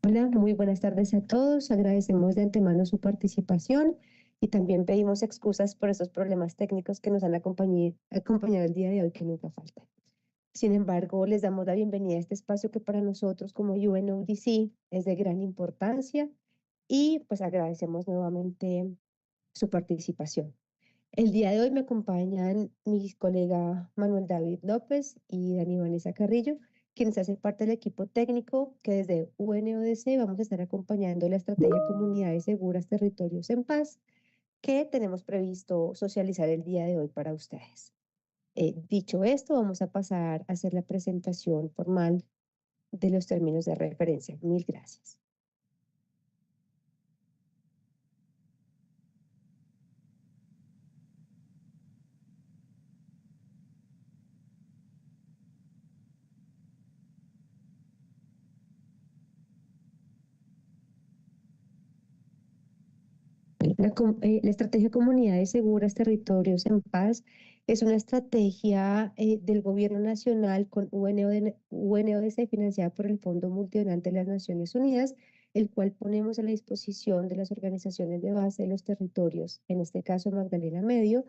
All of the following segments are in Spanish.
Hola, muy buenas tardes a todos. Agradecemos de antemano su participación y también pedimos excusas por esos problemas técnicos que nos han acompañado el día de hoy, que nunca faltan. Sin embargo, les damos la bienvenida a este espacio que para nosotros como UNODC es de gran importancia y pues agradecemos nuevamente su participación. El día de hoy me acompañan mis colega Manuel David López y Dani Vanessa Carrillo, quienes hacen parte del equipo técnico que desde UNODC vamos a estar acompañando la estrategia Comunidades Seguras, Territorios en Paz, que tenemos previsto socializar el día de hoy para ustedes. Dicho esto, vamos a pasar a hacer la presentación formal de los términos de referencia. Mil gracias. La estrategia Comunidades Seguras, Territorios en Paz es una estrategia del Gobierno Nacional con UNODC financiada por el Fondo Multinacional de las Naciones Unidas, el cual ponemos a la disposición de las organizaciones de base de los territorios, en este caso Magdalena Medio,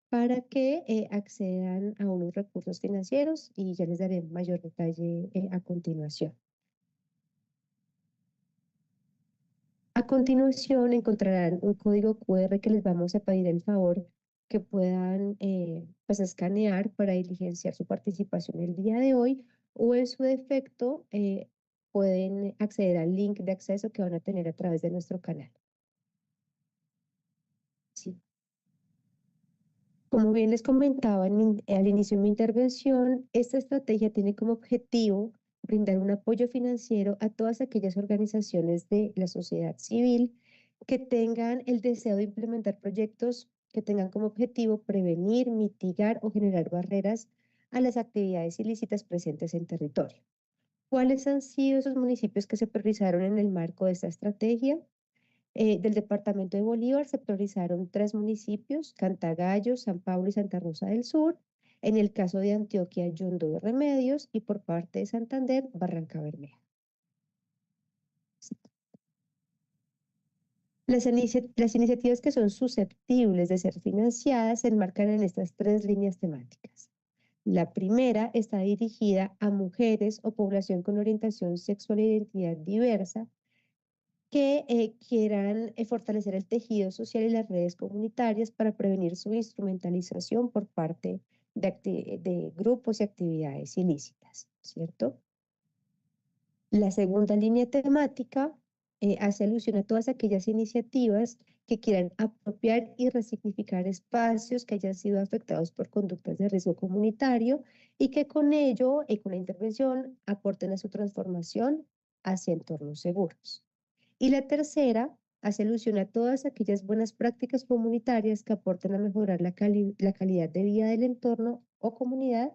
para que accedan a unos recursos financieros y ya les daré mayor detalle a continuación. A continuación encontrarán un código QR que les vamos a pedir el favor que puedan pues escanear para diligenciar su participación el día de hoy o en su defecto pueden acceder al link de acceso que van a tener a través de nuestro canal. Sí. Como bien les comentaba al inicio de mi intervención, esta estrategia tiene como objetivo brindar un apoyo financiero a todas aquellas organizaciones de la sociedad civil que tengan el deseo de implementar proyectos que tengan como objetivo prevenir, mitigar o generar barreras a las actividades ilícitas presentes en territorio. ¿Cuáles han sido esos municipios que se priorizaron en el marco de esta estrategia? Del departamento de Bolívar se priorizaron 3 municipios: Cantagallo, San Pablo y Santa Rosa del Sur. En el caso de Antioquia, Yondó y Remedios, y por parte de Santander, Barranca Bermeja. Las iniciativas que son susceptibles de ser financiadas se enmarcan en estas 3 líneas temáticas. La primera está dirigida a mujeres o población con orientación sexual e identidad diversa que quieran fortalecer el tejido social y las redes comunitarias para prevenir su instrumentalización por parte de grupos y actividades ilícitas, ¿cierto? La segunda línea temática hace alusión a todas aquellas iniciativas que quieran apropiar y resignificar espacios que hayan sido afectados por conductas de riesgo comunitario y que con ello y con la intervención aporten a su transformación hacia entornos seguros. Y la tercera hace alusión a todas aquellas buenas prácticas comunitarias que aporten a mejorar la calidad de vida del entorno o comunidad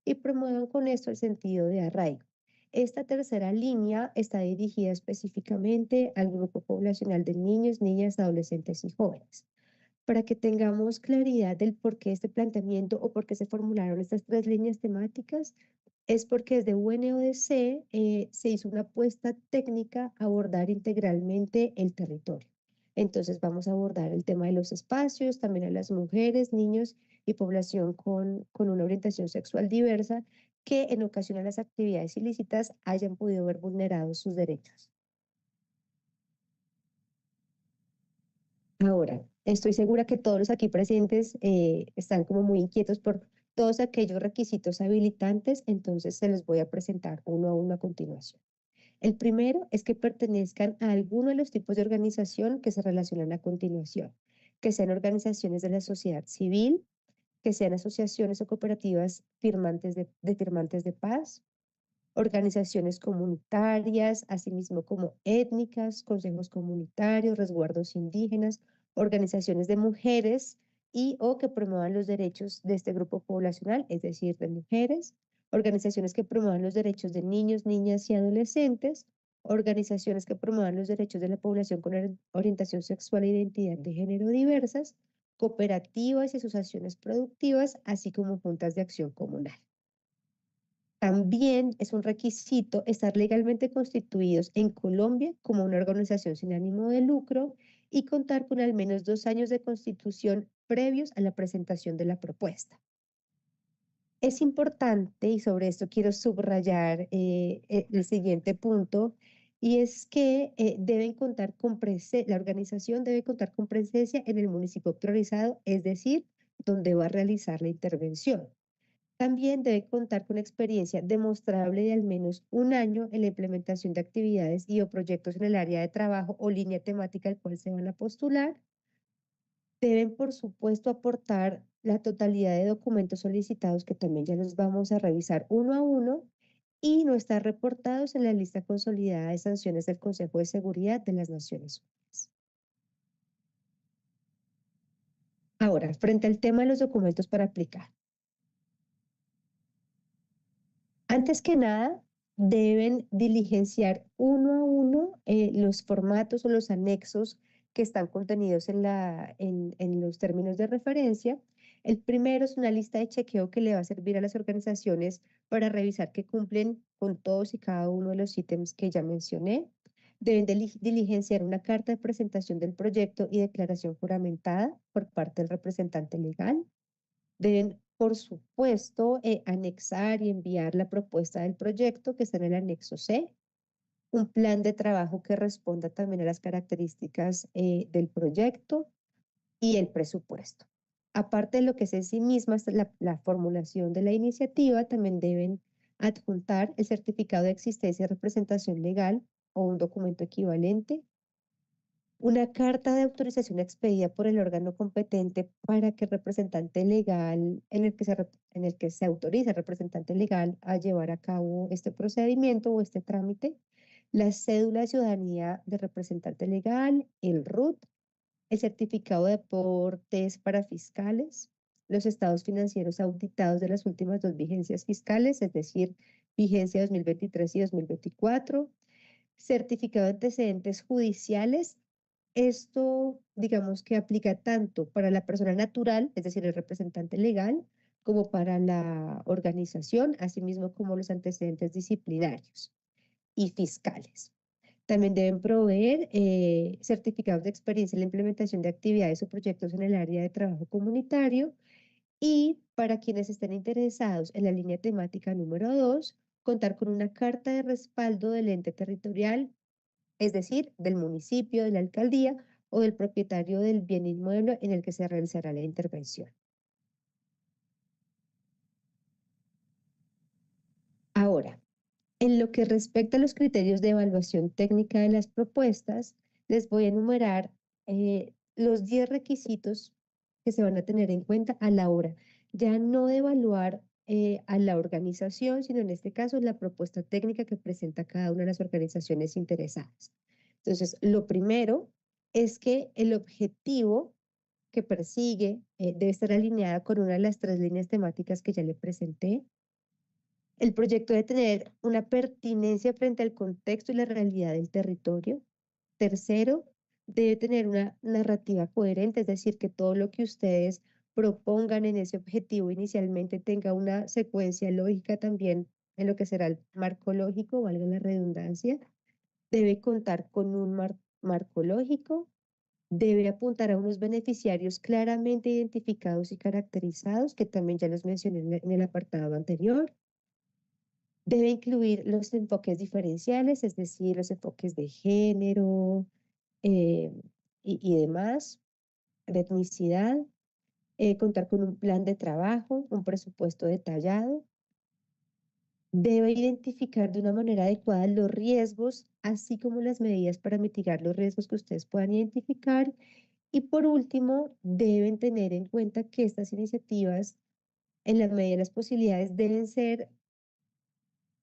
y promuevan con esto el sentido de arraigo. Esta tercera línea está dirigida específicamente al grupo poblacional de niños, niñas, adolescentes y jóvenes. Para que tengamos claridad del por qué este planteamiento o por qué se formularon estas 3 líneas temáticas, es porque desde UNODC se hizo una apuesta técnica a abordar integralmente el territorio. Entonces vamos a abordar el tema de los espacios, también a las mujeres, niños y población con una orientación sexual diversa que en ocasión a las actividades ilícitas hayan podido ver vulnerados sus derechos. Ahora, estoy segura que todos los aquí presentes están como muy inquietos por todos aquellos requisitos habilitantes, entonces se los voy a presentar uno a uno a continuación. El primero es que pertenezcan a alguno de los tipos de organización que se relacionan a continuación, que sean organizaciones de la sociedad civil, que sean asociaciones o cooperativas firmantes de paz, organizaciones comunitarias, asimismo como étnicas, consejos comunitarios, resguardos indígenas, organizaciones de mujeres y o que promuevan los derechos de este grupo poblacional, es decir, de mujeres, organizaciones que promuevan los derechos de niños, niñas y adolescentes, organizaciones que promuevan los derechos de la población con orientación sexual e identidad de género diversas, cooperativas y asociaciones productivas, así como juntas de acción comunal. También es un requisito estar legalmente constituidos en Colombia como una organización sin ánimo de lucro y contar con al menos 2 años de constitución previos a la presentación de la propuesta. Es importante, y sobre esto quiero subrayar el siguiente punto, y es que deben contar con la organización debe contar con presencia en el municipio priorizado, es decir, donde va a realizar la intervención. También debe contar con experiencia demostrable de al menos 1 año en la implementación de actividades y o proyectos en el área de trabajo o línea temática al cual se van a postular. Deben, por supuesto, aportar la totalidad de documentos solicitados, que también ya los vamos a revisar uno a uno, y no estar reportados en la lista consolidada de sanciones del Consejo de Seguridad de las Naciones Unidas. Ahora, frente al tema de los documentos para aplicar. Antes que nada, deben diligenciar uno a uno los formatos o los anexos que están contenidos en los términos de referencia. El primero es una lista de chequeo que le va a servir a las organizaciones para revisar que cumplen con todos y cada uno de los ítems que ya mencioné. Deben diligenciar una carta de presentación del proyecto y declaración juramentada por parte del representante legal. Deben, por supuesto, anexar y enviar la propuesta del proyecto que está en el anexo C, un plan de trabajo que responda también a las características del proyecto y el presupuesto. Aparte de lo que es en sí misma la formulación de la iniciativa, también deben adjuntar el certificado de existencia de representación legal o un documento equivalente, una carta de autorización expedida por el órgano competente para que el representante legal, en el que se autoriza el representante legal a llevar a cabo este procedimiento o este trámite, la cédula de ciudadanía del representante legal, el RUT, el certificado de aportes para fiscales, los estados financieros auditados de las últimas 2 vigencias fiscales, es decir, vigencia 2023 y 2024, certificado de antecedentes judiciales. Esto, digamos que aplica tanto para la persona natural, es decir, el representante legal, como para la organización, asimismo como los antecedentes disciplinarios y fiscales. También deben proveer certificados de experiencia en la implementación de actividades o proyectos en el área de trabajo comunitario, y para quienes estén interesados en la línea temática número 2, contar con una carta de respaldo del ente territorial, es decir, del municipio, de la alcaldía o del propietario del bien inmueble en el que se realizará la intervención. Ahora, en lo que respecta a los criterios de evaluación técnica de las propuestas, les voy a enumerar los 10 requisitos que se van a tener en cuenta a la hora, ya no de evaluar a la organización, sino en este caso la propuesta técnica que presenta cada una de las organizaciones interesadas. Entonces, lo primero es que el objetivo que persigue debe estar alineada con una de las 3 líneas temáticas que ya le presenté. El proyecto debe tener una pertinencia frente al contexto y la realidad del territorio. Tercero, debe tener una narrativa coherente, es decir, que todo lo que ustedes propongan en ese objetivo inicialmente tenga una secuencia lógica también en lo que será el marco lógico, valga la redundancia. Debe contar con un marco lógico, debe apuntar a unos beneficiarios claramente identificados y caracterizados, que también ya los mencioné en el apartado anterior. Debe incluir los enfoques diferenciales, es decir, los enfoques de género eh, y demás, de etnicidad, contar con un plan de trabajo, un presupuesto detallado. Debe identificar de una manera adecuada los riesgos, así como las medidas para mitigar los riesgos que ustedes puedan identificar. Y por último, deben tener en cuenta que estas iniciativas, en la medida de las posibilidades,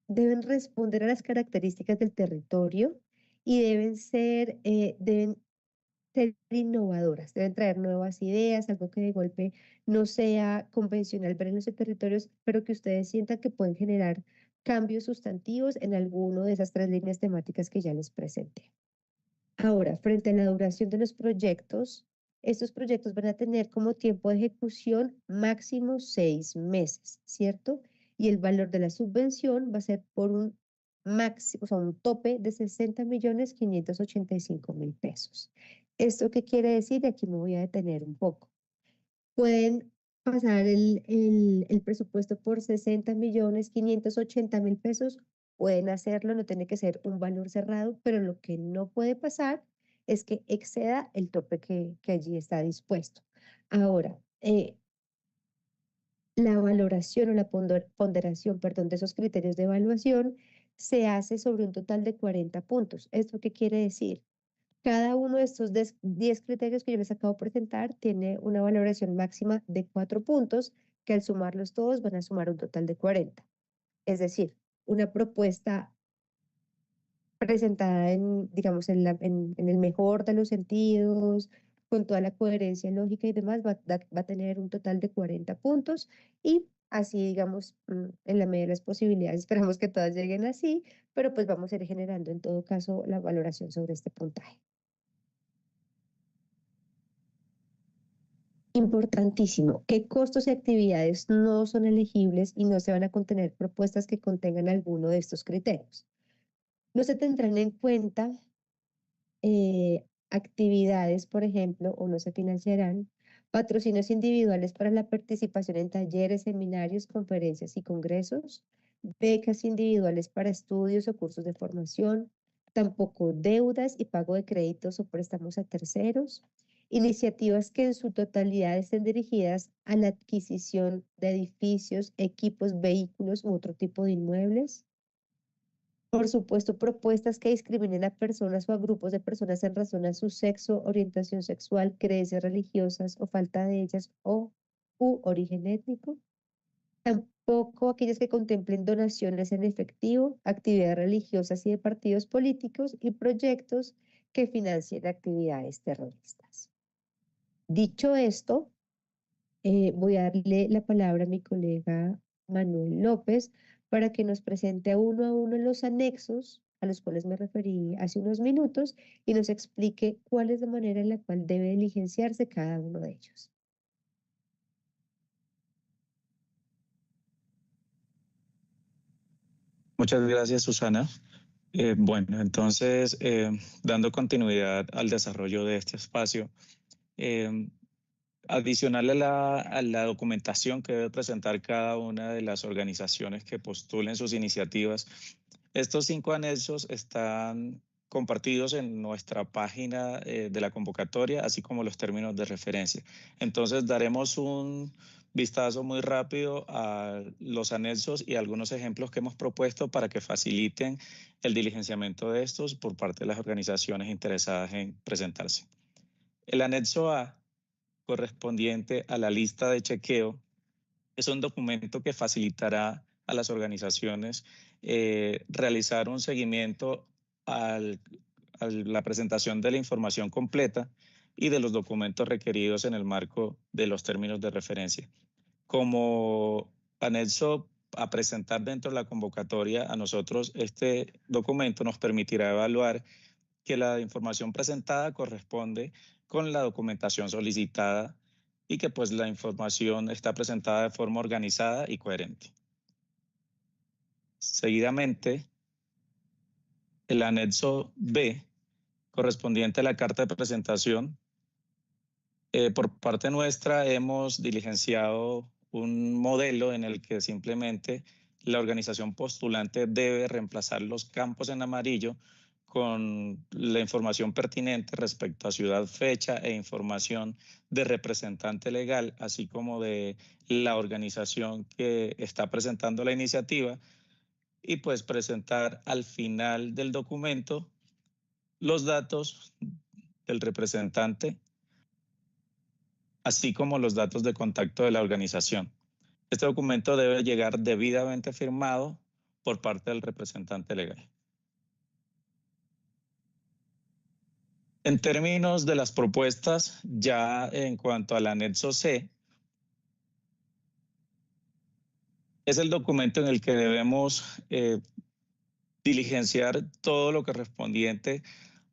deben responder a las características del territorio y deben ser innovadoras, deben traer nuevas ideas, algo que de golpe no sea convencional ver en los territorios, pero que ustedes sientan que pueden generar cambios sustantivos en alguno de esas 3 líneas temáticas que ya les presenté. Ahora, frente a la duración de los proyectos, estos proyectos van a tener como tiempo de ejecución máximo 6 meses, ¿cierto? y el valor de la subvención va a ser por un máximo, o sea, un tope de 60.585.000 pesos. ¿Esto qué quiere decir? Y aquí me voy a detener un poco. Pueden pasar el presupuesto por 60.580.000 pesos, pueden hacerlo, no tiene que ser un valor cerrado, pero lo que no puede pasar es que exceda el tope que allí está dispuesto. Ahora, la valoración o la ponderación, perdón, de esos criterios de evaluación se hace sobre un total de 40 puntos. ¿Esto qué quiere decir? Cada uno de estos 10 criterios que yo les acabo de presentar tiene una valoración máxima de 4 puntos, que al sumarlos todos van a sumar un total de 40. Es decir, una propuesta presentada en, digamos, en el mejor de los sentidos, con toda la coherencia lógica y demás, va a tener un total de 40 puntos y así, digamos, en la medida de las posibilidades, esperamos que todas lleguen así, pero pues vamos a ir generando en todo caso la valoración sobre este puntaje. Importantísimo, ¿qué costos y actividades no son elegibles y no se van a contener propuestas que contengan alguno de estos criterios? No se tendrán en cuenta actividades, por ejemplo, o no se financiarán patrocinios individuales para la participación en talleres, seminarios, conferencias y congresos, becas individuales para estudios o cursos de formación, tampoco deudas y pago de créditos o préstamos a terceros, iniciativas que en su totalidad estén dirigidas a la adquisición de edificios, equipos, vehículos u otro tipo de inmuebles. Por supuesto, propuestas que discriminen a personas o a grupos de personas en razón a su sexo, orientación sexual, creencias religiosas o falta de ellas u origen étnico. Tampoco aquellas que contemplen donaciones en efectivo, actividades religiosas y de partidos políticos y proyectos que financien actividades terroristas. Dicho esto, voy a darle la palabra a mi colega Manuel López para que nos presente a uno los anexos a los cuales me referí hace unos minutos y nos explique cuál es la manera en la cual debe diligenciarse cada uno de ellos. Muchas gracias, Susana. Bueno, entonces, dando continuidad al desarrollo de este espacio, adicional a la documentación que debe presentar cada una de las organizaciones que postulen sus iniciativas, estos 5 anexos están compartidos en nuestra página de la convocatoria, así como los términos de referencia. Entonces, daremos un vistazo muy rápido a los anexos y algunos ejemplos que hemos propuesto para que faciliten el diligenciamiento de estos por parte de las organizaciones interesadas en presentarse. El anexo A, correspondiente a la lista de chequeo, es un documento que facilitará a las organizaciones realizar un seguimiento a la presentación de la información completa y de los documentos requeridos en el marco de los términos de referencia. Como anexo a presentar dentro de la convocatoria, a nosotros este documento nos permitirá evaluar que la información presentada corresponde con la documentación solicitada y que pues la información está presentada de forma organizada y coherente. Seguidamente, el anexo B, correspondiente a la carta de presentación, por parte nuestra hemos diligenciado un modelo en el que simplemente la organización postulante debe reemplazar los campos en amarillo con la información pertinente respecto a ciudad, fecha e información de representante legal, así como de la organización que está presentando la iniciativa, y pues presentar al final del documento los datos del representante, así como los datos de contacto de la organización. Este documento debe llegar debidamente firmado por parte del representante legal. En términos de las propuestas, ya en cuanto al anexo C, es el documento en el que debemos diligenciar todo lo correspondiente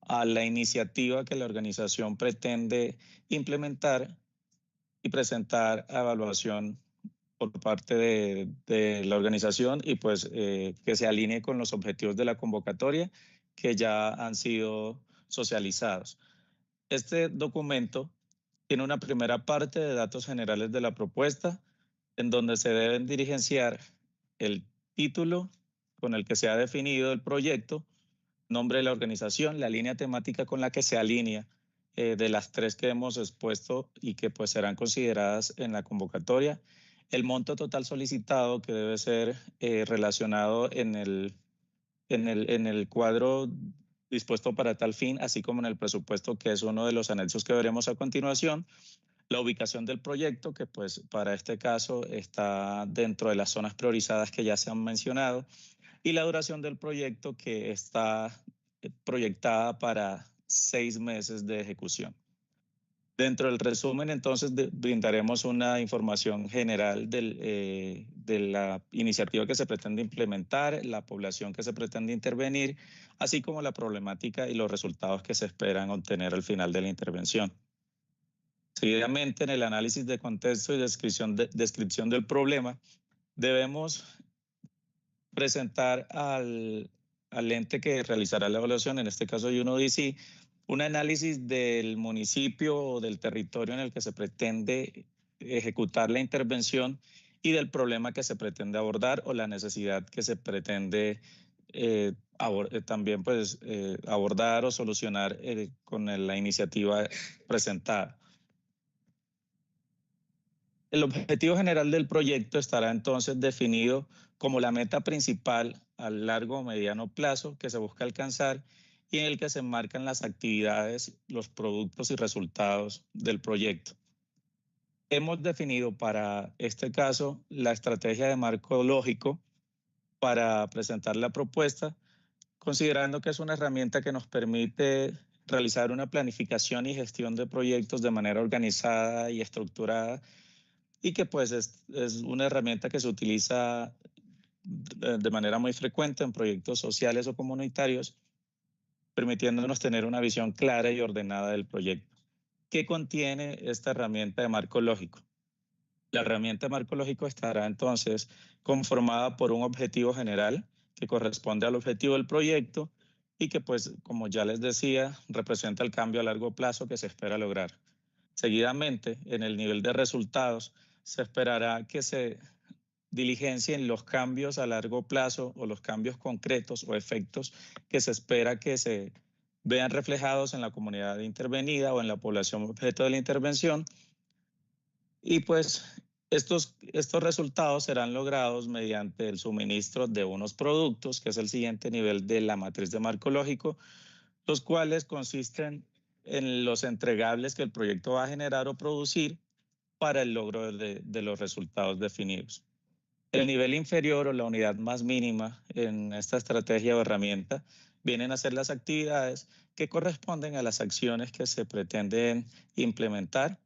a la iniciativa que la organización pretende implementar y presentar a evaluación por parte de la organización y pues que se alinee con los objetivos de la convocatoria que ya han sido socializados. Este documento tiene una primera parte de datos generales de la propuesta, en donde se deben diligenciar el título con el que se ha definido el proyecto, nombre de la organización, la línea temática con la que se alinea de las tres que hemos expuesto y que pues serán consideradas en la convocatoria, el monto total solicitado que debe ser relacionado en el cuadro dispuesto para tal fin, así como en el presupuesto, que es uno de los anexos que veremos a continuación, la ubicación del proyecto, que pues para este caso está dentro de las zonas priorizadas que ya se han mencionado, y la duración del proyecto, que está proyectada para 6 meses de ejecución. Dentro del resumen, entonces, brindaremos una información general de la iniciativa que se pretende implementar, la población que se pretende intervenir, así como la problemática y los resultados que se esperan obtener al final de la intervención. Seguidamente, en el análisis de contexto y descripción del problema, debemos presentar al ente que realizará la evaluación, en este caso UNODC, un análisis del municipio o del territorio en el que se pretende ejecutar la intervención y del problema que se pretende abordar o la necesidad que se pretende también pues, abordar o solucionar con la iniciativa presentada. El objetivo general del proyecto estará entonces definido como la meta principal a largo o mediano plazo que se busca alcanzar y en el que se enmarcan las actividades, los productos y resultados del proyecto. Hemos definido para este caso la estrategia de marco lógico para presentar la propuesta, considerando que es una herramienta que nos permite realizar una planificación y gestión de proyectos de manera organizada y estructurada, y que pues es una herramienta que se utiliza de manera muy frecuente en proyectos sociales o comunitarios, permitiéndonos tener una visión clara y ordenada del proyecto. ¿Qué contiene esta herramienta de marco lógico? La herramienta de marco lógico estará entonces conformada por un objetivo general que corresponde al objetivo del proyecto y que pues, como ya les decía, representa el cambio a largo plazo que se espera lograr. Seguidamente, en el nivel de resultados, se esperará que se diligencien los cambios a largo plazo o los cambios concretos o efectos que se espera que se vean reflejados en la comunidad intervenida o en la población objeto de la intervención. Y pues estos resultados serán logrados mediante el suministro de unos productos, que es el siguiente nivel de la matriz de marco lógico, los cuales consisten en los entregables que el proyecto va a generar o producir para el logro de los resultados definidos. El nivel inferior o la unidad más mínima en esta estrategia o herramienta vienen a ser las actividades que corresponden a las acciones que se pretenden implementar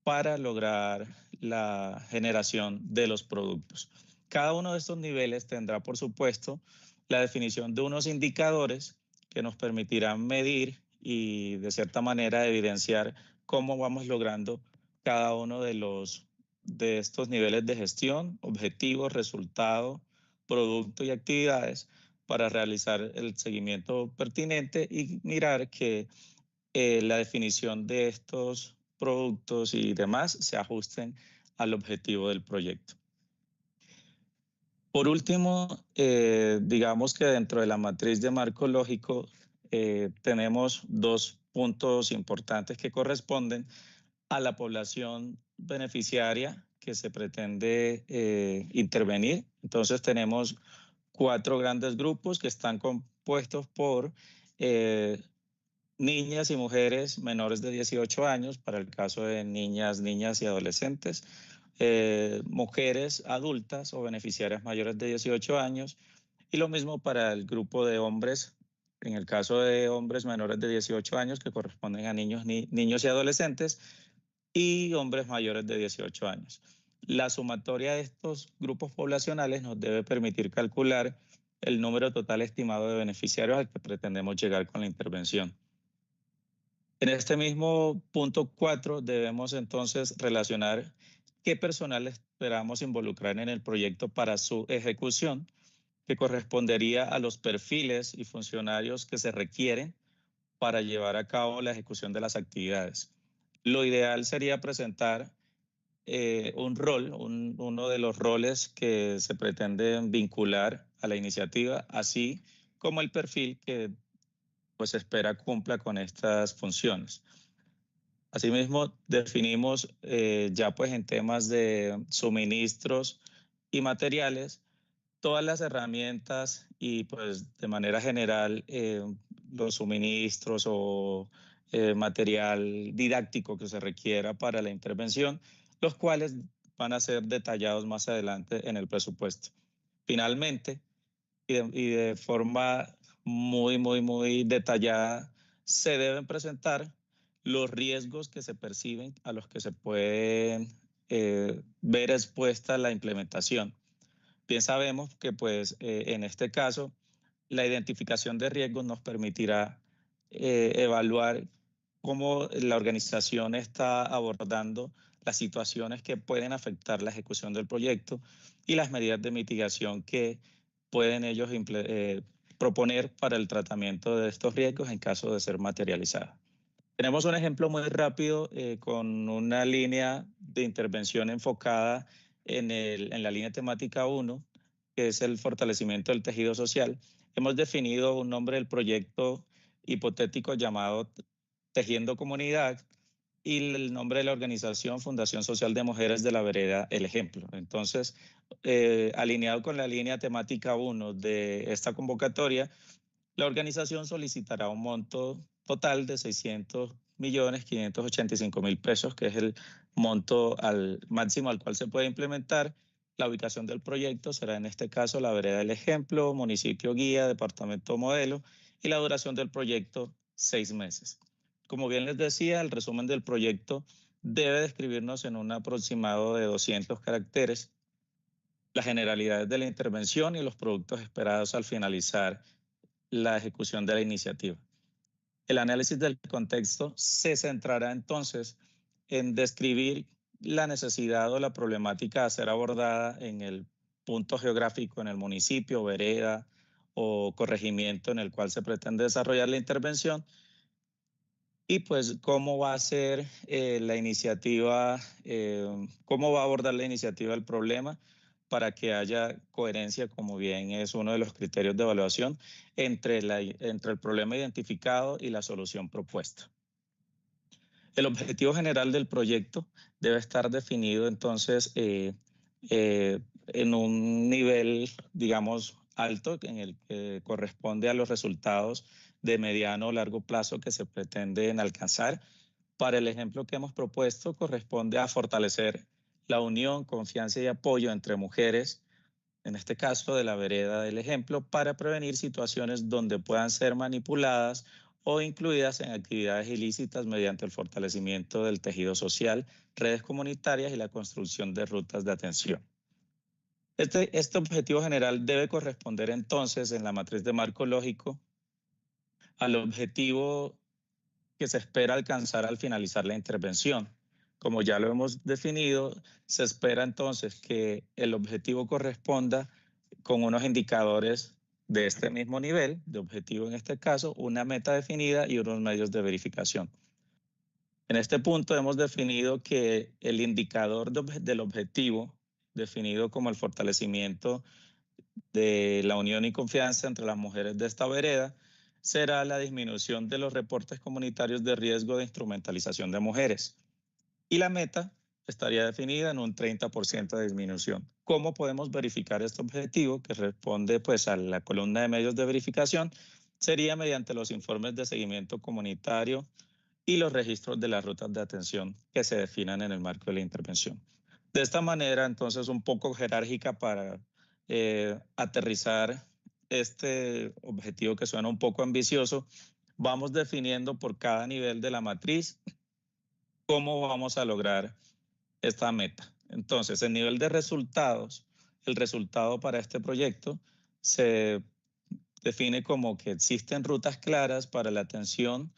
para lograr la generación de los productos. Cada uno de estos niveles tendrá, por supuesto, la definición de unos indicadores que nos permitirán medir y, de cierta manera, evidenciar cómo vamos logrando cada uno de estos niveles de gestión, objetivos, resultado, producto y actividades para realizar el seguimiento pertinente y mirar que la definición de estos productos y demás se ajusten al objetivo del proyecto. Por último, digamos que dentro de la matriz de marco lógico tenemos dos puntos importantes que corresponden a la población beneficiaria que se pretende intervenir. Entonces tenemos 4 grandes grupos que están compuestos por niñas y mujeres menores de 18 años, para el caso de niñas y adolescentes, mujeres adultas o beneficiarias mayores de 18 años, y lo mismo para el grupo de hombres, en el caso de hombres menores de 18 años, que corresponden a niños y adolescentes, y hombres mayores de 18 años. La sumatoria de estos grupos poblacionales nos debe permitir calcular el número total estimado de beneficiarios al que pretendemos llegar con la intervención. En este mismo punto 4 debemos entonces relacionar qué personal esperamos involucrar en el proyecto para su ejecución, que correspondería a los perfiles y funcionarios que se requieren para llevar a cabo la ejecución de las actividades. Lo ideal sería presentar un rol, uno de los roles que se pretenden vincular a la iniciativa, así como el perfil que pues espera cumpla con estas funciones. Asimismo, definimos ya pues en temas de suministros y materiales, todas las herramientas y pues de manera general los suministros o material didáctico que se requiera para la intervención, los cuales van a ser detallados más adelante en el presupuesto. Finalmente, y de forma muy detallada, se deben presentar los riesgos que se perciben a los que se pueden ver expuesta la implementación. Bien sabemos que pues en este caso la identificación de riesgos nos permitirá evaluar cómo la organización está abordando las situaciones que pueden afectar la ejecución del proyecto y las medidas de mitigación que pueden ellos proponer para el tratamiento de estos riesgos en caso de ser materializados. Tenemos un ejemplo muy rápido con una línea de intervención enfocada en la línea temática 1, que es el fortalecimiento del tejido social. Hemos definido un nombre del proyecto hipotético llamado Tejiendo Comunidad y el nombre de la organización Fundación Social de Mujeres de la Vereda El Ejemplo. Entonces, alineado con la línea temática 1 de esta convocatoria, la organización solicitará un monto total de 600.585.000 pesos, que es el monto máximo al cual se puede implementar. La ubicación del proyecto será en este caso la Vereda del Ejemplo, municipio guía, departamento modelo, y la duración del proyecto 6 meses. Como bien les decía, el resumen del proyecto debe describirnos en un aproximado de 200 caracteres las generalidades de la intervención y los productos esperados al finalizar la ejecución de la iniciativa. El análisis del contexto se centrará entonces en describir la necesidad o la problemática a ser abordada en el punto geográfico, en el municipio, vereda o corregimiento en el cual se pretende desarrollar la intervención, y pues cómo va a ser la iniciativa, cómo va a abordar la iniciativa el problema para que haya coherencia, como bien es uno de los criterios de evaluación, entre el problema identificado y la solución propuesta. El objetivo general del proyecto debe estar definido entonces en un nivel, digamos, alto, en el que corresponde a los resultados de mediano o largo plazo que se pretenden alcanzar. Para el ejemplo que hemos propuesto, corresponde a fortalecer la unión, confianza y apoyo entre mujeres, en este caso de la vereda del ejemplo, para prevenir situaciones donde puedan ser manipuladas o incluidas en actividades ilícitas mediante el fortalecimiento del tejido social, redes comunitarias y la construcción de rutas de atención. Este objetivo general debe corresponder entonces en la matriz de marco lógico al objetivo que se espera alcanzar al finalizar la intervención. Como ya lo hemos definido, se espera entonces que el objetivo corresponda con unos indicadores de este mismo nivel, de objetivo en este caso, una meta definida y unos medios de verificación. En este punto hemos definido que el indicador del objetivo, definido como el fortalecimiento de la unión y confianza entre las mujeres de esta vereda, será la disminución de los reportes comunitarios de riesgo de instrumentalización de mujeres. Y la meta estaría definida en un 30% de disminución. ¿Cómo podemos verificar este objetivo, que responde pues a la columna de medios de verificación? Sería mediante los informes de seguimiento comunitario y los registros de las rutas de atención que se definan en el marco de la intervención. De esta manera, entonces, un poco jerárquica para aterrizar este objetivo que suena un poco ambicioso, vamos definiendo por cada nivel de la matriz cómo vamos a lograr esta meta. Entonces, el nivel de resultados, el resultado para este proyecto se define como que existen rutas claras para la atención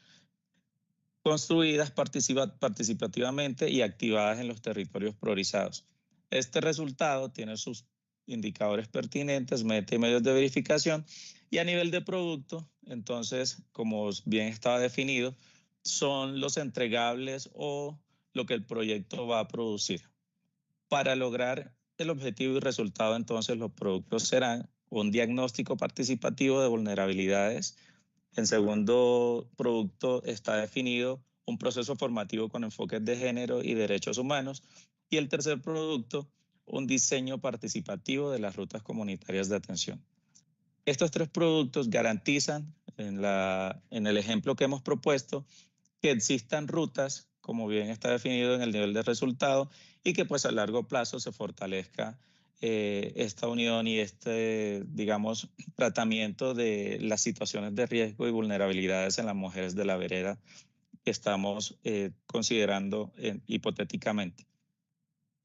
construidas participativamente y activadas en los territorios priorizados. Este resultado tiene sus indicadores pertinentes, meta y medios de verificación, y a nivel de producto, entonces, como bien estaba definido, son los entregables o lo que el proyecto va a producir. Para lograr el objetivo y resultado, entonces, los productos serán un diagnóstico participativo de vulnerabilidades. En segundo producto está definido un proceso formativo con enfoques de género y derechos humanos. Y el tercer producto, un diseño participativo de las rutas comunitarias de atención. Estos tres productos garantizan, en el ejemplo que hemos propuesto, que existan rutas, como bien está definido en el nivel de resultado, y que pues a largo plazo se fortalezca esta unión y este, digamos, tratamiento de las situaciones de riesgo y vulnerabilidades en las mujeres de la vereda que estamos considerando hipotéticamente.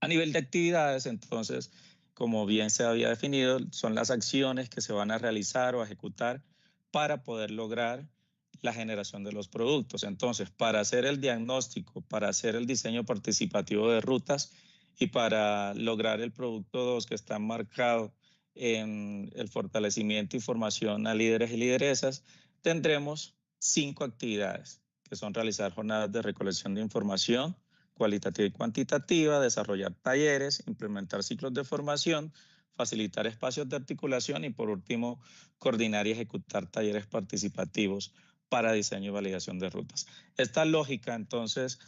A nivel de actividades, entonces, como bien se había definido, son las acciones que se van a realizar o a ejecutar para poder lograr la generación de los productos. Entonces, para hacer el diagnóstico, para hacer el diseño participativo de rutas y para lograr el producto 2 que está marcado en el fortalecimiento y formación a líderes y lideresas, tendremos 5 actividades, que son realizar jornadas de recolección de información cualitativa y cuantitativa, desarrollar talleres, implementar ciclos de formación, facilitar espacios de articulación y, por último, coordinar y ejecutar talleres participativos para diseño y validación de rutas. Esta lógica, entonces,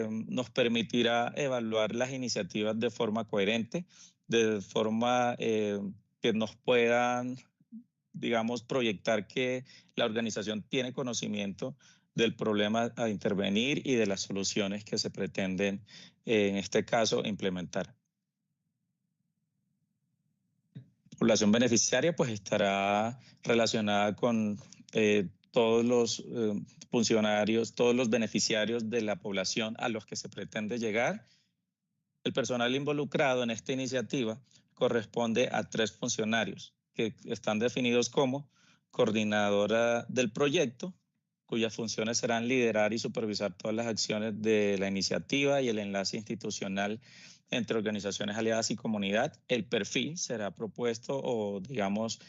nos permitirá evaluar las iniciativas de forma coherente, de forma que nos puedan, digamos, proyectar que la organización tiene conocimiento del problema a intervenir y de las soluciones que se pretenden, en este caso, implementar. La población beneficiaria pues estará relacionada con todos los funcionarios, todos los beneficiarios de la población a los que se pretende llegar. El personal involucrado en esta iniciativa corresponde a 3 funcionarios que están definidos como coordinadora del proyecto, cuyas funciones serán liderar y supervisar todas las acciones de la iniciativa y el enlace institucional entre organizaciones aliadas y comunidad. El perfil será propuesto o, digamos,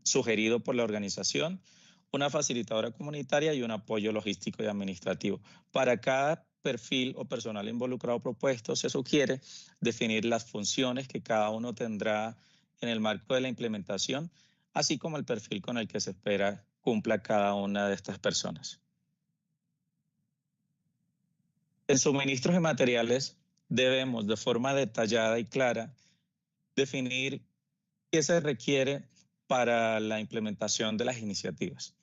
sugerido por la organización, una facilitadora comunitaria y un apoyo logístico y administrativo. Para cada perfil o personal involucrado propuesto, se sugiere definir las funciones que cada uno tendrá en el marco de la implementación, así como el perfil con el que se espera cumpla cada una de estas personas. En suministros y materiales debemos, de forma detallada y clara, definir qué se requiere para la implementación de las iniciativas.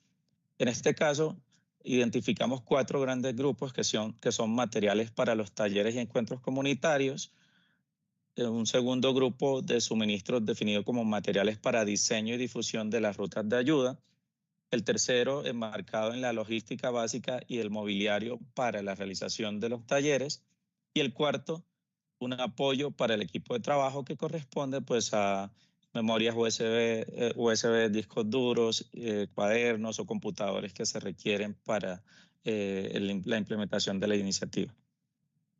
En este caso, identificamos 4 grandes grupos que son materiales para los talleres y encuentros comunitarios, un segundo grupo de suministros definido como materiales para diseño y difusión de las rutas de ayuda, el tercero enmarcado en la logística básica y el mobiliario para la realización de los talleres, y el cuarto, un apoyo para el equipo de trabajo que corresponde pues a memorias USB, discos duros, cuadernos o computadores que se requieren para la implementación de la iniciativa.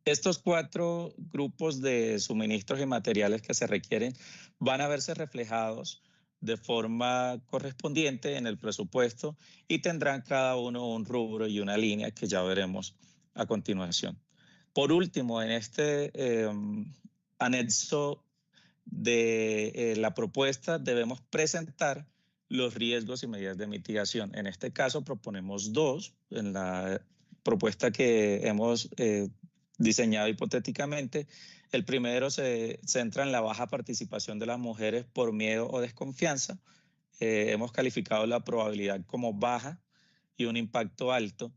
Estos 4 grupos de suministros y materiales que se requieren van a verse reflejados de forma correspondiente en el presupuesto y tendrán cada uno un rubro y una línea que ya veremos a continuación. Por último, en este anexo de la propuesta debemos presentar los riesgos y medidas de mitigación. En este caso proponemos 2 en la propuesta que hemos diseñado hipotéticamente. El primero se centra en la baja participación de las mujeres por miedo o desconfianza. Hemos calificado la probabilidad como baja y un impacto alto,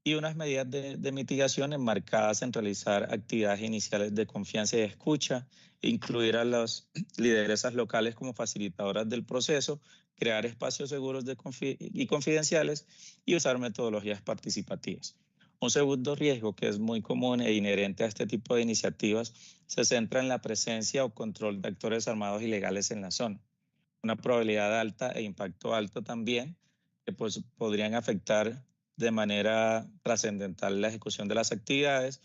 y unas medidas de mitigación enmarcadas en realizar actividades iniciales de confianza y de escucha, incluir a las lideresas locales como facilitadoras del proceso, crear espacios seguros y confidenciales y usar metodologías participativas. Un segundo riesgo que es muy común e inherente a este tipo de iniciativas se centra en la presencia o control de actores armados ilegales en la zona. Una probabilidad alta e impacto alto también, que pues podrían afectar de manera trascendental la ejecución de las actividades,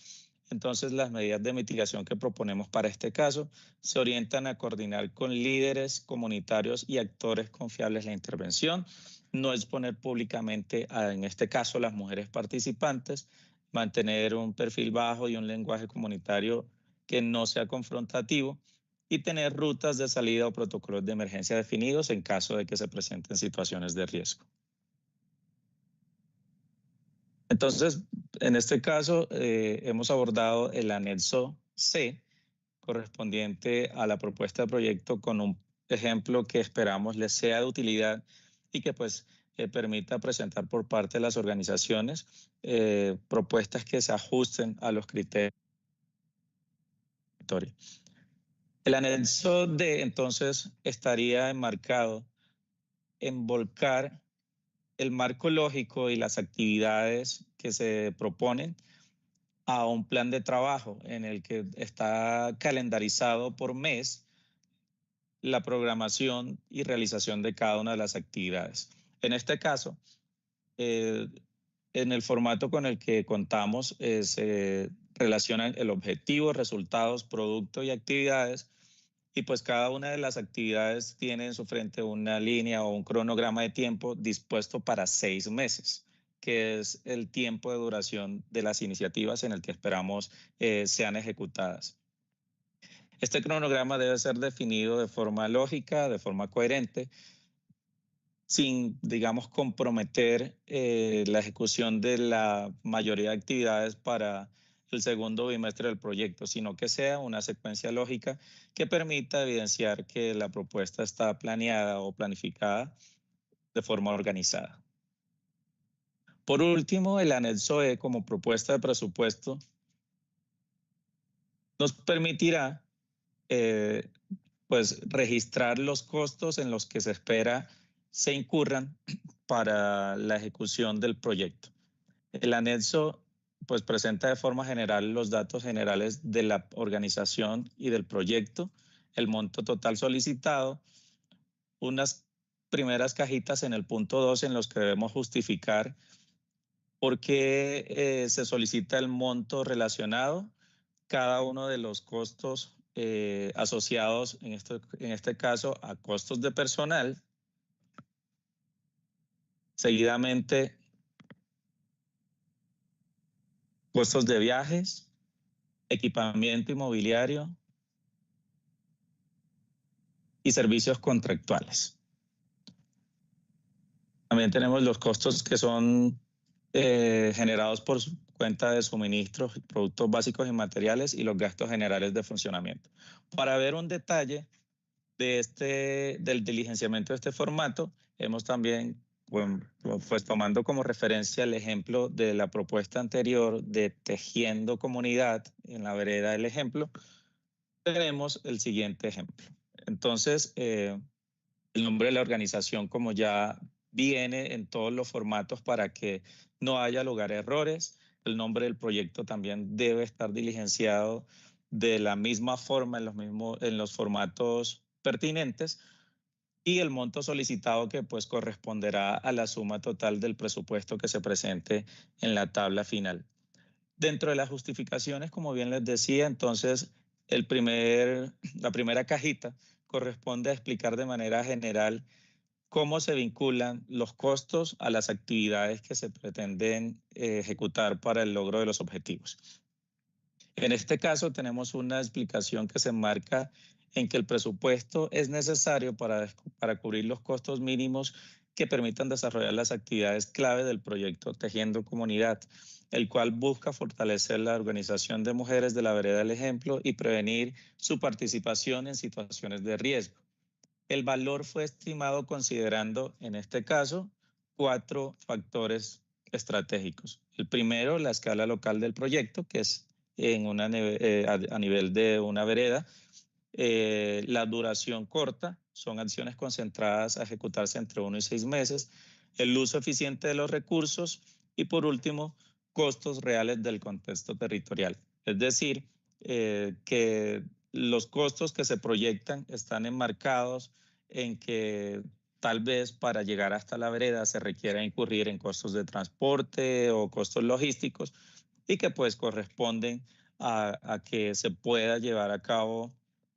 Entonces, las medidas de mitigación que proponemos para este caso se orientan a coordinar con líderes comunitarios y actores confiables la intervención, no exponer públicamente, en este caso, a las mujeres participantes, mantener un perfil bajo y un lenguaje comunitario que no sea confrontativo y tener rutas de salida o protocolos de emergencia definidos en caso de que se presenten situaciones de riesgo. Entonces, en este caso, hemos abordado el anexo C, correspondiente a la propuesta de proyecto, con un ejemplo que esperamos les sea de utilidad y que pues permita presentar por parte de las organizaciones propuestas que se ajusten a los criterios. El anexo D, entonces, estaría enmarcado en volcar el marco lógico y las actividades que se proponen a un plan de trabajo en el que está calendarizado por mes la programación y realización de cada una de las actividades. En este caso, en el formato con el que contamos, se relacionan el objetivo, resultados, producto y actividades, y pues cada una de las actividades tiene en su frente una línea o un cronograma de tiempo dispuesto para 6 meses, que es el tiempo de duración de las iniciativas en el que esperamos sean ejecutadas. Este cronograma debe ser definido de forma lógica, de forma coherente, sin, digamos, comprometer la ejecución de la mayoría de actividades para el segundo bimestre del proyecto, sino que sea una secuencia lógica que permita evidenciar que la propuesta está planeada o planificada de forma organizada. Por último, el anexo E, como propuesta de presupuesto, nos permitirá pues registrar los costos en los que se espera se incurran para la ejecución del proyecto. El anexo pues presenta de forma general los datos generales de la organización y del proyecto, el monto total solicitado, unas primeras cajitas en el punto 2 en los que debemos justificar por qué se solicita el monto relacionado, cada uno de los costos asociados en este caso a costos de personal, seguidamente costos de viajes, equipamiento inmobiliario y servicios contractuales. También tenemos los costos que son generados por cuenta de suministros, productos básicos y materiales y los gastos generales de funcionamiento. Para ver un detalle del diligenciamiento de este formato, hemos también, pues tomando como referencia el ejemplo de la propuesta anterior de Tejiendo Comunidad en la vereda del ejemplo, tenemos el siguiente ejemplo. Entonces, el nombre de la organización, como ya viene en todos los formatos para que no haya lugar a errores, el nombre del proyecto también debe estar diligenciado de la misma forma en los formatos pertinentes, y el monto solicitado que pues corresponderá a la suma total del presupuesto que se presente en la tabla final. Dentro de las justificaciones, como bien les decía, entonces la primera cajita corresponde a explicar de manera general cómo se vinculan los costos a las actividades que se pretenden ejecutar para el logro de los objetivos. En este caso tenemos una explicación que se enmarca en que el presupuesto es necesario para cubrir los costos mínimos que permitan desarrollar las actividades clave del proyecto Tejiendo Comunidad, el cual busca fortalecer la organización de mujeres de la vereda del ejemplo y prevenir su participación en situaciones de riesgo. El valor fue estimado considerando, en este caso, 4 factores estratégicos. El primero, la escala local del proyecto, que es a nivel de una vereda. La duración corta, son acciones concentradas a ejecutarse entre 1 y 6 meses. El uso eficiente de los recursos. Y por último, costos reales del contexto territorial. Es decir, que los costos que se proyectan están enmarcados en que tal vez para llegar hasta la vereda se requiera incurrir en costos de transporte o costos logísticos y que pues corresponden a que se pueda llevar a cabo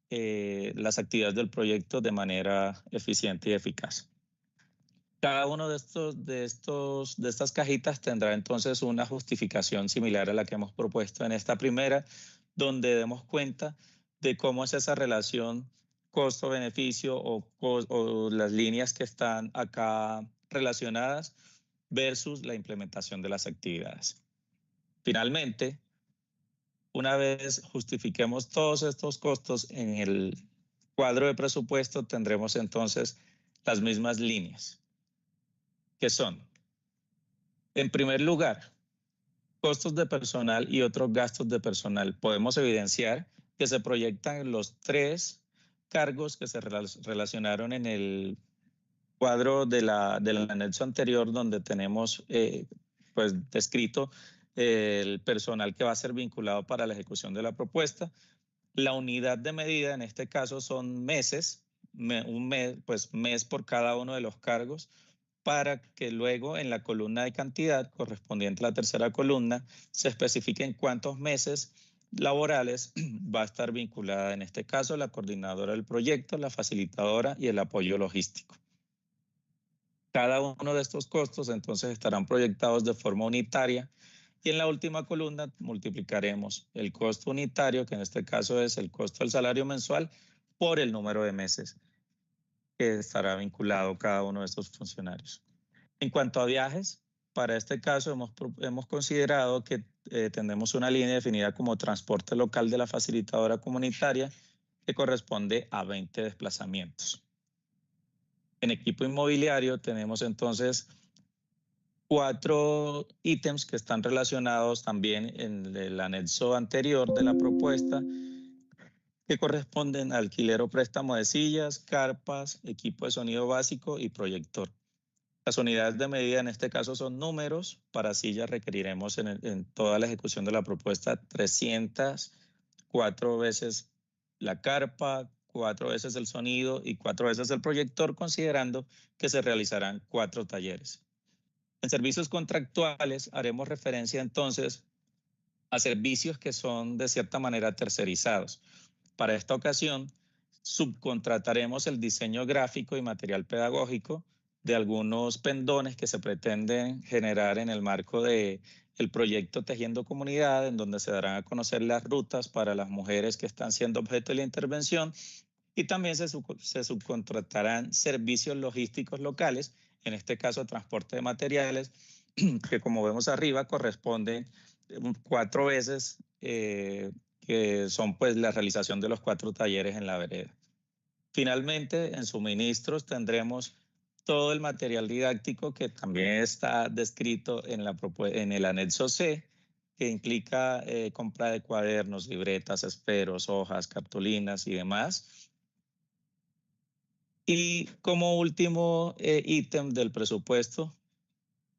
las actividades del proyecto de manera eficiente y eficaz. Cada uno de estas cajitas tendrá entonces una justificación similar a la que hemos propuesto en esta primera, donde demos cuenta de cómo es esa relación costo-beneficio o las líneas que están acá relacionadas versus la implementación de las actividades. Finalmente, una vez justifiquemos todos estos costos en el cuadro de presupuesto, tendremos entonces las mismas líneas, que son, en primer lugar, costos de personal y otros gastos de personal. Podemos evidenciar que se proyectan los 3 cargos que se relacionaron en el cuadro del anexo anterior, donde tenemos pues descrito el personal que va a ser vinculado para la ejecución de la propuesta. La unidad de medida en este caso son meses, un mes, pues mes por cada uno de los cargos, para que luego en la columna de cantidad correspondiente a la tercera columna se especifiquen cuántos meses laborales va a estar vinculada, en este caso, la coordinadora del proyecto, la facilitadora y el apoyo logístico. Cada uno de estos costos entonces estarán proyectados de forma unitaria y en la última columna multiplicaremos el costo unitario, que en este caso es el costo del salario mensual, por el número de meses que estará vinculado cada uno de estos funcionarios. En cuanto a viajes, para este caso hemos considerado que tenemos una línea definida como transporte local de la facilitadora comunitaria que corresponde a 20 desplazamientos. En equipo inmobiliario tenemos entonces 4 ítems que están relacionados también en el anexo anterior de la propuesta, que corresponden a alquiler o préstamo de sillas, carpas, equipo de sonido básico y proyector. Las unidades de medida en este caso son números. Para sillas requeriremos en toda la ejecución de la propuesta 304 veces la carpa, 4 veces el sonido y 4 veces el proyector, considerando que se realizarán 4 talleres. En servicios contractuales haremos referencia entonces a servicios que son de cierta manera tercerizados. Para esta ocasión, subcontrataremos el diseño gráfico y material pedagógico de algunos pendones que se pretenden generar en el marco del proyecto Tejiendo Comunidad, en donde se darán a conocer las rutas para las mujeres que están siendo objeto de la intervención, y también se subcontratarán servicios logísticos locales, en este caso transporte de materiales, que como vemos arriba corresponden 4 veces que son pues la realización de los 4 talleres en la vereda. Finalmente, en suministros tendremos todo el material didáctico que también está descrito en el anexo C, que implica compra de cuadernos, libretas, esferos, hojas, cartulinas y demás. Y como último ítem del presupuesto,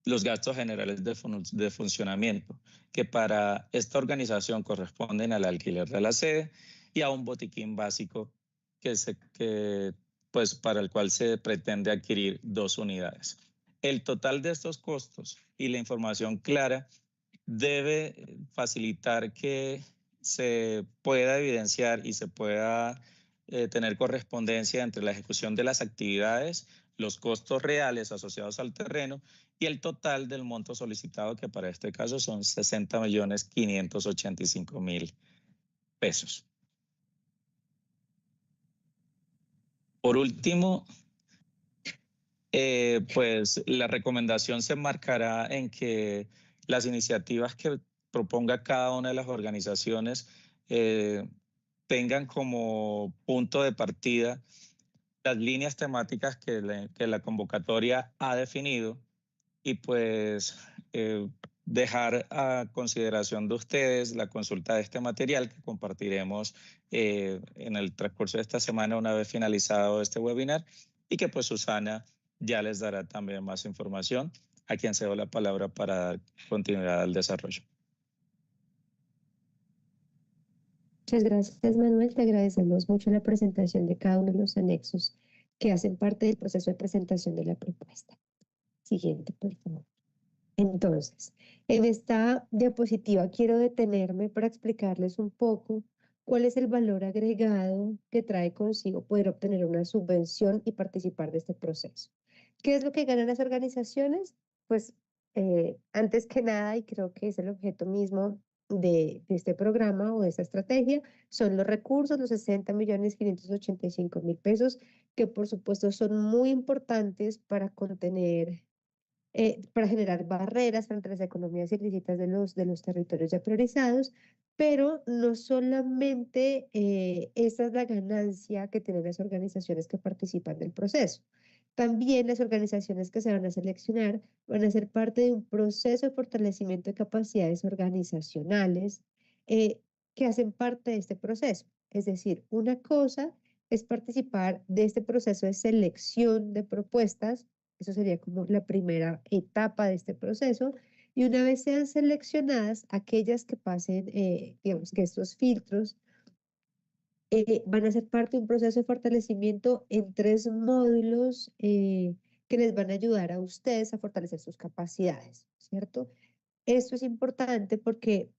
los gastos generales de funcionamiento, que para esta organización corresponden al alquiler de la sede y a un botiquín básico pues, para el cual se pretende adquirir 2 unidades. El total de estos costos y la información clara debe facilitar que se pueda evidenciar y se pueda tener correspondencia entre la ejecución de las actividades, los costos reales asociados al terreno y el total del monto solicitado, que para este caso son 60.585.000 pesos. Por último, pues la recomendación se enmarcará en que las iniciativas que proponga cada una de las organizaciones tengan como punto de partida las líneas temáticas que la convocatoria ha definido y pues dejar a consideración de ustedes la consulta de este material que compartiremos en el transcurso de esta semana una vez finalizado este webinar, y que pues Susana ya les dará también más información, a quien cedo la palabra para dar continuidad al desarrollo. Muchas gracias, Manuel. Te agradecemos mucho la presentación de cada uno de los anexos que hacen parte del proceso de presentación de la propuesta. Siguiente, por favor. Entonces, en esta diapositiva quiero detenerme para explicarles un poco cuál es el valor agregado que trae consigo poder obtener una subvención y participar de este proceso. ¿Qué es lo que ganan las organizaciones? Pues antes que nada, y creo que es el objeto mismo de este programa o de esta estrategia, son los recursos, los 60.585.000 pesos, que por supuesto son muy importantes para contener para generar barreras frente a las economías ilícitas de los territorios ya priorizados, pero no solamente esa es la ganancia que tienen las organizaciones que participan del proceso. También las organizaciones que se van a seleccionar van a ser parte de un proceso de fortalecimiento de capacidades organizacionales que hacen parte de este proceso. Es decir, una cosa es participar de este proceso de selección de propuestas. Eso sería como la primera etapa de este proceso. Y una vez sean seleccionadas, aquellas que pasen, digamos que estos filtros van a ser parte de un proceso de fortalecimiento en 3 módulos que les van a ayudar a ustedes a fortalecer sus capacidades, ¿cierto? Esto es importante porque,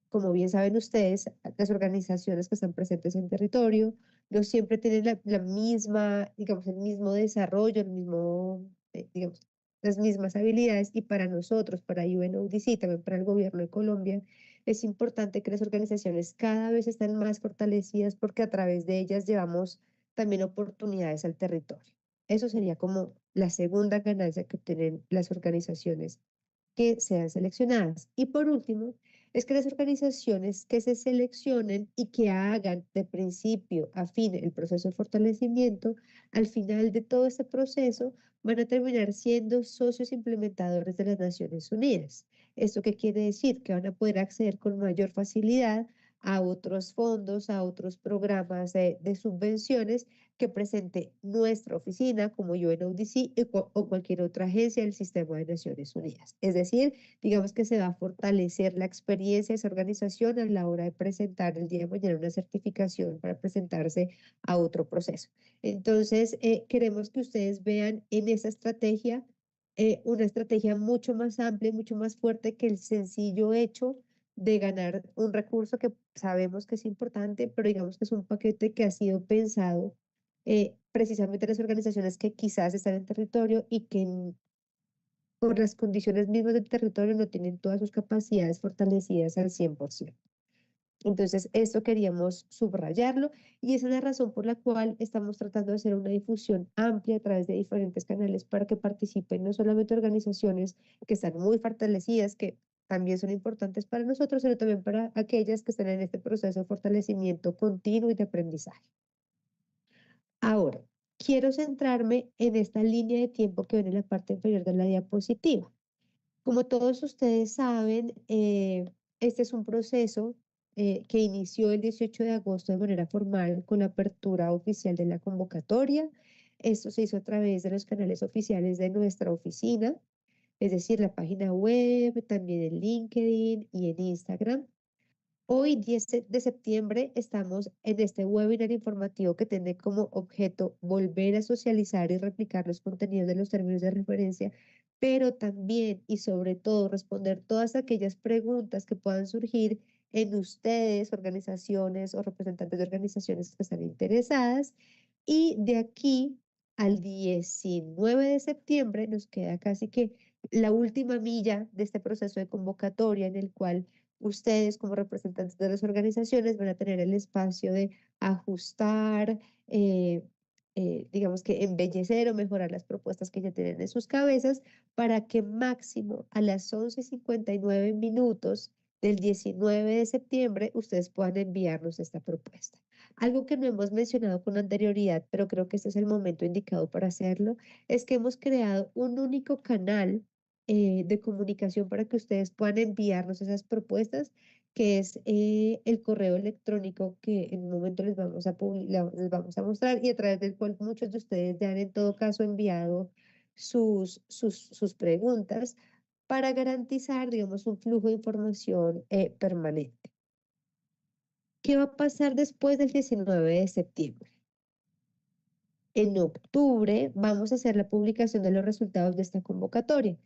como bien saben ustedes, las organizaciones que están presentes en territorio no siempre tienen la misma, digamos, el mismo desarrollo, el mismo, digamos, las mismas habilidades. Y para nosotros, para UNODC, también para el gobierno de Colombia, es importante que las organizaciones cada vez estén más fortalecidas porque a través de ellas llevamos también oportunidades al territorio. Eso sería como la segunda ganancia que obtienen las organizaciones que sean seleccionadas. Y por último, es que las organizaciones que se seleccionen y que hagan de principio a fin el proceso de fortalecimiento, al final de todo este proceso van a terminar siendo socios implementadores de las Naciones Unidas. ¿Esto qué quiere decir? Que van a poder acceder con mayor facilidad a otros fondos, a otros programas de subvenciones que presente nuestra oficina como UNODC o cualquier otra agencia del sistema de Naciones Unidas. Es decir, digamos que se va a fortalecer la experiencia de esa organización a la hora de presentar el día de mañana una certificación para presentarse a otro proceso. Entonces, queremos que ustedes vean en esa estrategia una estrategia mucho más amplia, mucho más fuerte que el sencillo hecho de ganar un recurso que sabemos que es importante, pero digamos que es un paquete que ha sido pensado precisamente las organizaciones que quizás están en territorio y que por las condiciones mismas del territorio no tienen todas sus capacidades fortalecidas al 100%. Entonces, esto queríamos subrayarlo y esa es la razón por la cual estamos tratando de hacer una difusión amplia a través de diferentes canales para que participen no solamente organizaciones que están muy fortalecidas, que también son importantes para nosotros, sino también para aquellas que están en este proceso de fortalecimiento continuo y de aprendizaje. Ahora, quiero centrarme en esta línea de tiempo que ven en la parte inferior de la diapositiva. Como todos ustedes saben, este es un proceso que inició el 18 de agosto de manera formal con la apertura oficial de la convocatoria. Esto se hizo a través de los canales oficiales de nuestra oficina, es decir, la página web, también en LinkedIn y en Instagram. Hoy, 10 de septiembre, estamos en este webinar informativo que tiene como objeto volver a socializar y replicar los contenidos de los términos de referencia, pero también y sobre todo responder todas aquellas preguntas que puedan surgir en ustedes, organizaciones o representantes de organizaciones que están interesadas. Y de aquí al 19 de septiembre nos queda casi que la última milla de este proceso de convocatoria en el cual ustedes como representantes de las organizaciones van a tener el espacio de ajustar, digamos que embellecer o mejorar las propuestas que ya tienen en sus cabezas para que máximo a las 11:59 del 19 de septiembre ustedes puedan enviarnos esta propuesta. Algo que no hemos mencionado con anterioridad, pero creo que este es el momento indicado para hacerlo, es que hemos creado un único canal de comunicación para que ustedes puedan enviarnos esas propuestas, que es el correo electrónico que en un momento les vamos a mostrar y a través del cual muchos de ustedes ya han en todo caso enviado sus preguntas para garantizar, digamos, un flujo de información permanente. ¿Qué va a pasar después del 19 de septiembre? En octubre vamos a hacer la publicación de los resultados de esta convocatoria.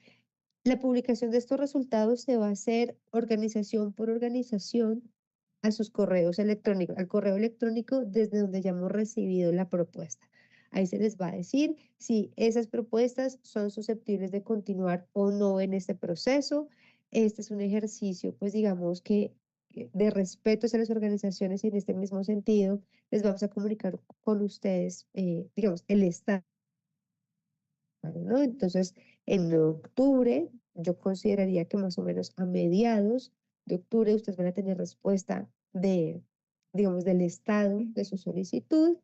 La publicación de estos resultados se va a hacer organización por organización a sus correos electrónicos, al correo electrónico desde donde ya hemos recibido la propuesta. Ahí se les va a decir si esas propuestas son susceptibles de continuar o no en este proceso. Este es un ejercicio, pues digamos que de respeto hacia las organizaciones y en este mismo sentido les vamos a comunicar con ustedes, digamos, el estado, ¿no? Entonces, en octubre, yo consideraría que más o menos a mediados de octubre ustedes van a tener respuesta de, digamos, del estado de su solicitud.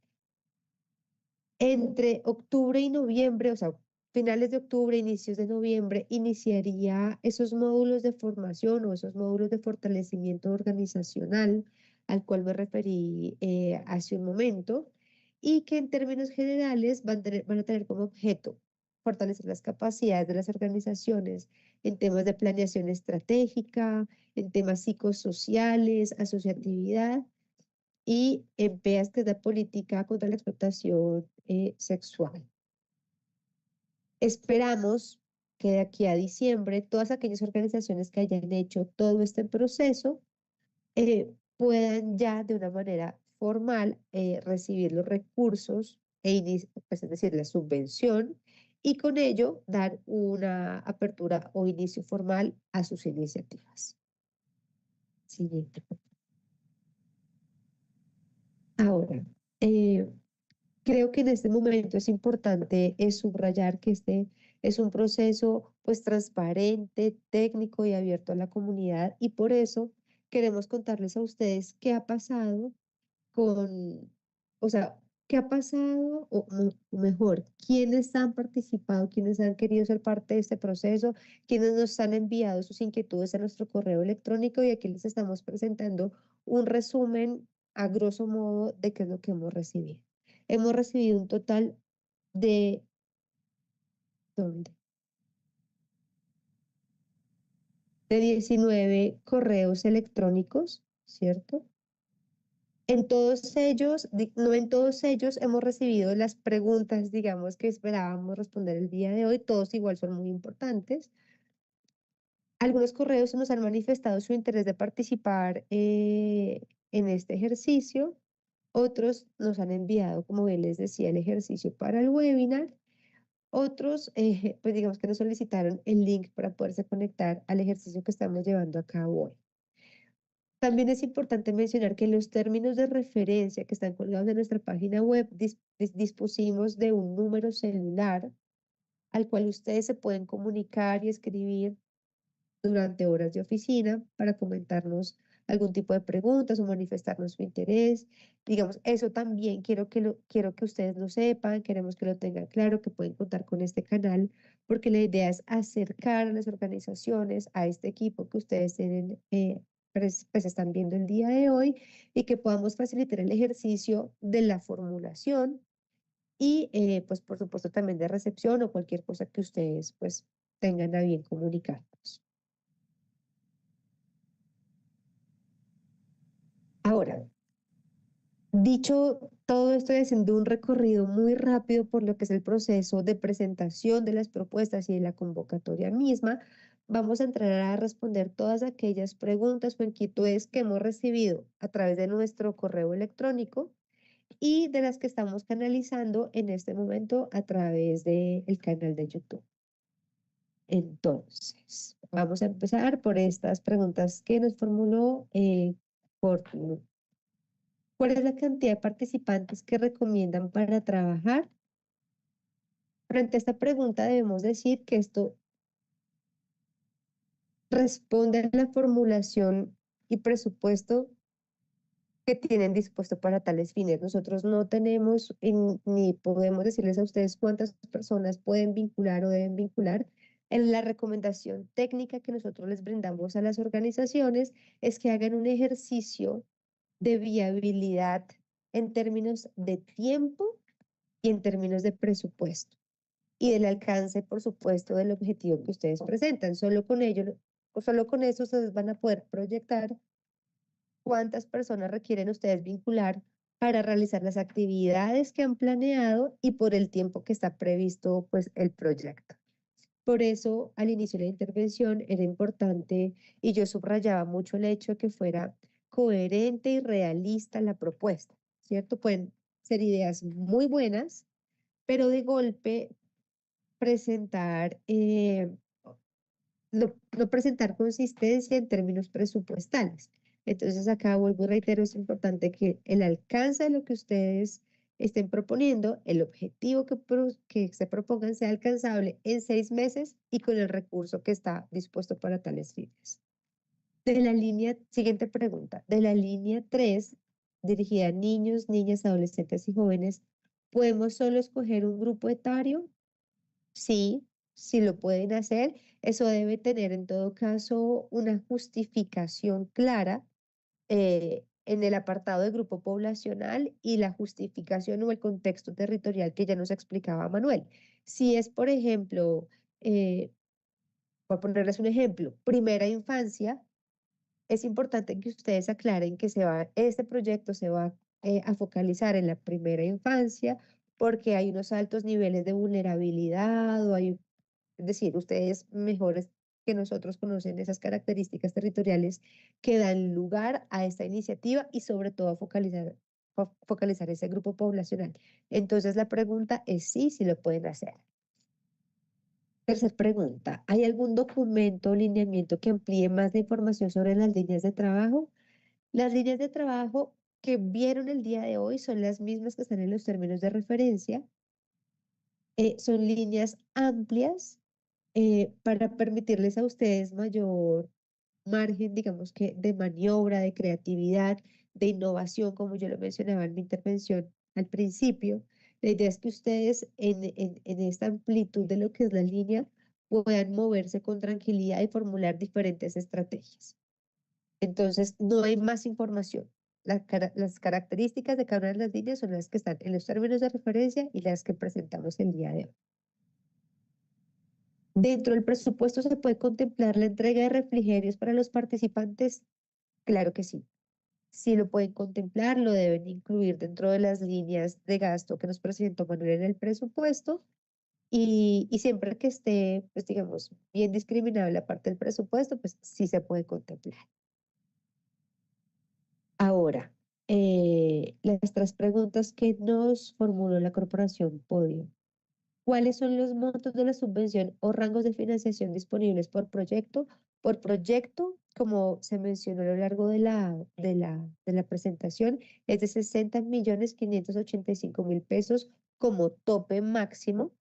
Entre octubre y noviembre, o sea, finales de octubre, inicios de noviembre, iniciaría esos módulos de formación o esos módulos de fortalecimiento organizacional al cual me referí hace un momento y que en términos generales van a tener como objeto fortalecer las capacidades de las organizaciones en temas de planeación estratégica, en temas psicosociales, asociatividad y en PEAS, que es la política contra la explotación sexual. Esperamos que de aquí a diciembre todas aquellas organizaciones que hayan hecho todo este proceso puedan ya de una manera formal recibir los recursos, pues, es decir, la subvención, y con ello dar una apertura o inicio formal a sus iniciativas. Siguiente. Ahora, creo que en este momento es importante subrayar que este es un proceso pues transparente, técnico y abierto a la comunidad y por eso queremos contarles a ustedes qué ha pasado con, o sea, qué ha pasado o mejor, quiénes han participado, quiénes han querido ser parte de este proceso, quiénes nos han enviado sus inquietudes a nuestro correo electrónico y aquí les estamos presentando un resumen a grosso modo de qué es lo que hemos recibido. Hemos recibido un total de, ¿dónde? De 19 correos electrónicos, ¿cierto? En todos ellos, no en todos ellos hemos recibido las preguntas, digamos, que esperábamos responder el día de hoy. Todos igual son muy importantes. Algunos correos nos han manifestado su interés de participar en este ejercicio. Otros nos han enviado, como bien les decía, el ejercicio para el webinar. Otros, pues digamos que nos solicitaron el link para poderse conectar al ejercicio que estamos llevando a cabo hoy. También es importante mencionar que en los términos de referencia que están colgados en nuestra página web dispusimos de un número celular al cual ustedes se pueden comunicar y escribir durante horas de oficina para comentarnos algún tipo de preguntas o manifestarnos su interés. Digamos, eso también quiero que ustedes lo sepan, queremos que lo tengan claro, que pueden contar con este canal, porque la idea es acercar a las organizaciones, a este equipo que ustedes tienen, pues están viendo el día de hoy, y que podamos facilitar el ejercicio de la formulación y pues por supuesto también de recepción o cualquier cosa que ustedes pues tengan a bien comunicarnos. Ahora, dicho todo esto y haciendo un recorrido muy rápido por lo que es el proceso de presentación de las propuestas y de la convocatoria misma, vamos a entrar a responder todas aquellas preguntas o inquietudes que hemos recibido a través de nuestro correo electrónico y de las que estamos canalizando en este momento a través del canal de YouTube. Entonces, vamos a empezar por estas preguntas que nos formuló Fortune. ¿Cuál es la cantidad de participantes que recomiendan para trabajar? Frente a esta pregunta debemos decir que esto responde a la formulación y presupuesto que tienen dispuesto para tales fines. Nosotros no tenemos ni podemos decirles a ustedes cuántas personas pueden vincular o deben vincular. En la recomendación técnica que nosotros les brindamos a las organizaciones es que hagan un ejercicio de viabilidad en términos de tiempo y en términos de presupuesto y del alcance, por supuesto, del objetivo que ustedes presentan. Solo con ello, o solo con eso ustedes van a poder proyectar cuántas personas requieren ustedes vincular para realizar las actividades que han planeado y por el tiempo que está previsto pues el proyecto. Por eso, al inicio de la intervención era importante y yo subrayaba mucho el hecho de que fuera coherente y realista la propuesta, ¿cierto? Pueden ser ideas muy buenas, pero de golpe presentar, no presentar consistencia en términos presupuestales. Entonces acá vuelvo y reitero, es importante que el alcance de lo que ustedes estén proponiendo, el objetivo que se propongan sea alcanzable en 6 meses y con el recurso que está dispuesto para tales fines. De la línea, siguiente pregunta, de la línea 3, dirigida a niños, niñas, adolescentes y jóvenes, ¿podemos solo escoger un grupo etario? Sí, sí lo pueden hacer. Eso debe tener en todo caso una justificación clara en el apartado de grupo poblacional y la justificación o el contexto territorial que ya nos explicaba Manuel. Si es, por ejemplo, voy a ponerles un ejemplo, primera infancia, es importante que ustedes aclaren que este proyecto se va a focalizar en la primera infancia porque hay unos altos niveles de vulnerabilidad o hay, es decir, ustedes mejores que nosotros conocen esas características territoriales que dan lugar a esta iniciativa y sobre todo a focalizar ese grupo poblacional. Entonces la pregunta es sí lo pueden hacer. Tercer pregunta, ¿hay algún documento o lineamiento que amplíe más la información sobre las líneas de trabajo? Las líneas de trabajo que vieron el día de hoy son las mismas que están en los términos de referencia. Son líneas amplias para permitirles a ustedes mayor margen, digamos que de maniobra, de creatividad, de innovación, como yo lo mencionaba en mi intervención al principio. La idea es que ustedes en esta amplitud de lo que es la línea puedan moverse con tranquilidad y formular diferentes estrategias. Entonces, no hay más información. Las características de cada una de las líneas son las que están en los términos de referencia y las que presentamos el día de hoy. Dentro del presupuesto se puede contemplar la entrega de refrigerios para los participantes. Claro que sí. Sí lo pueden contemplar, lo deben incluir dentro de las líneas de gasto que nos presentó Manuel en el presupuesto y siempre que esté, pues digamos, bien discriminada la parte del presupuesto, pues sí se puede contemplar. Ahora, las tres preguntas que nos formuló la Corporación Podio. ¿Cuáles son los montos de la subvención o rangos de financiación disponibles por proyecto? Por proyecto, como se mencionó a lo largo de la presentación, es de 60.585.000 pesos como tope máximo.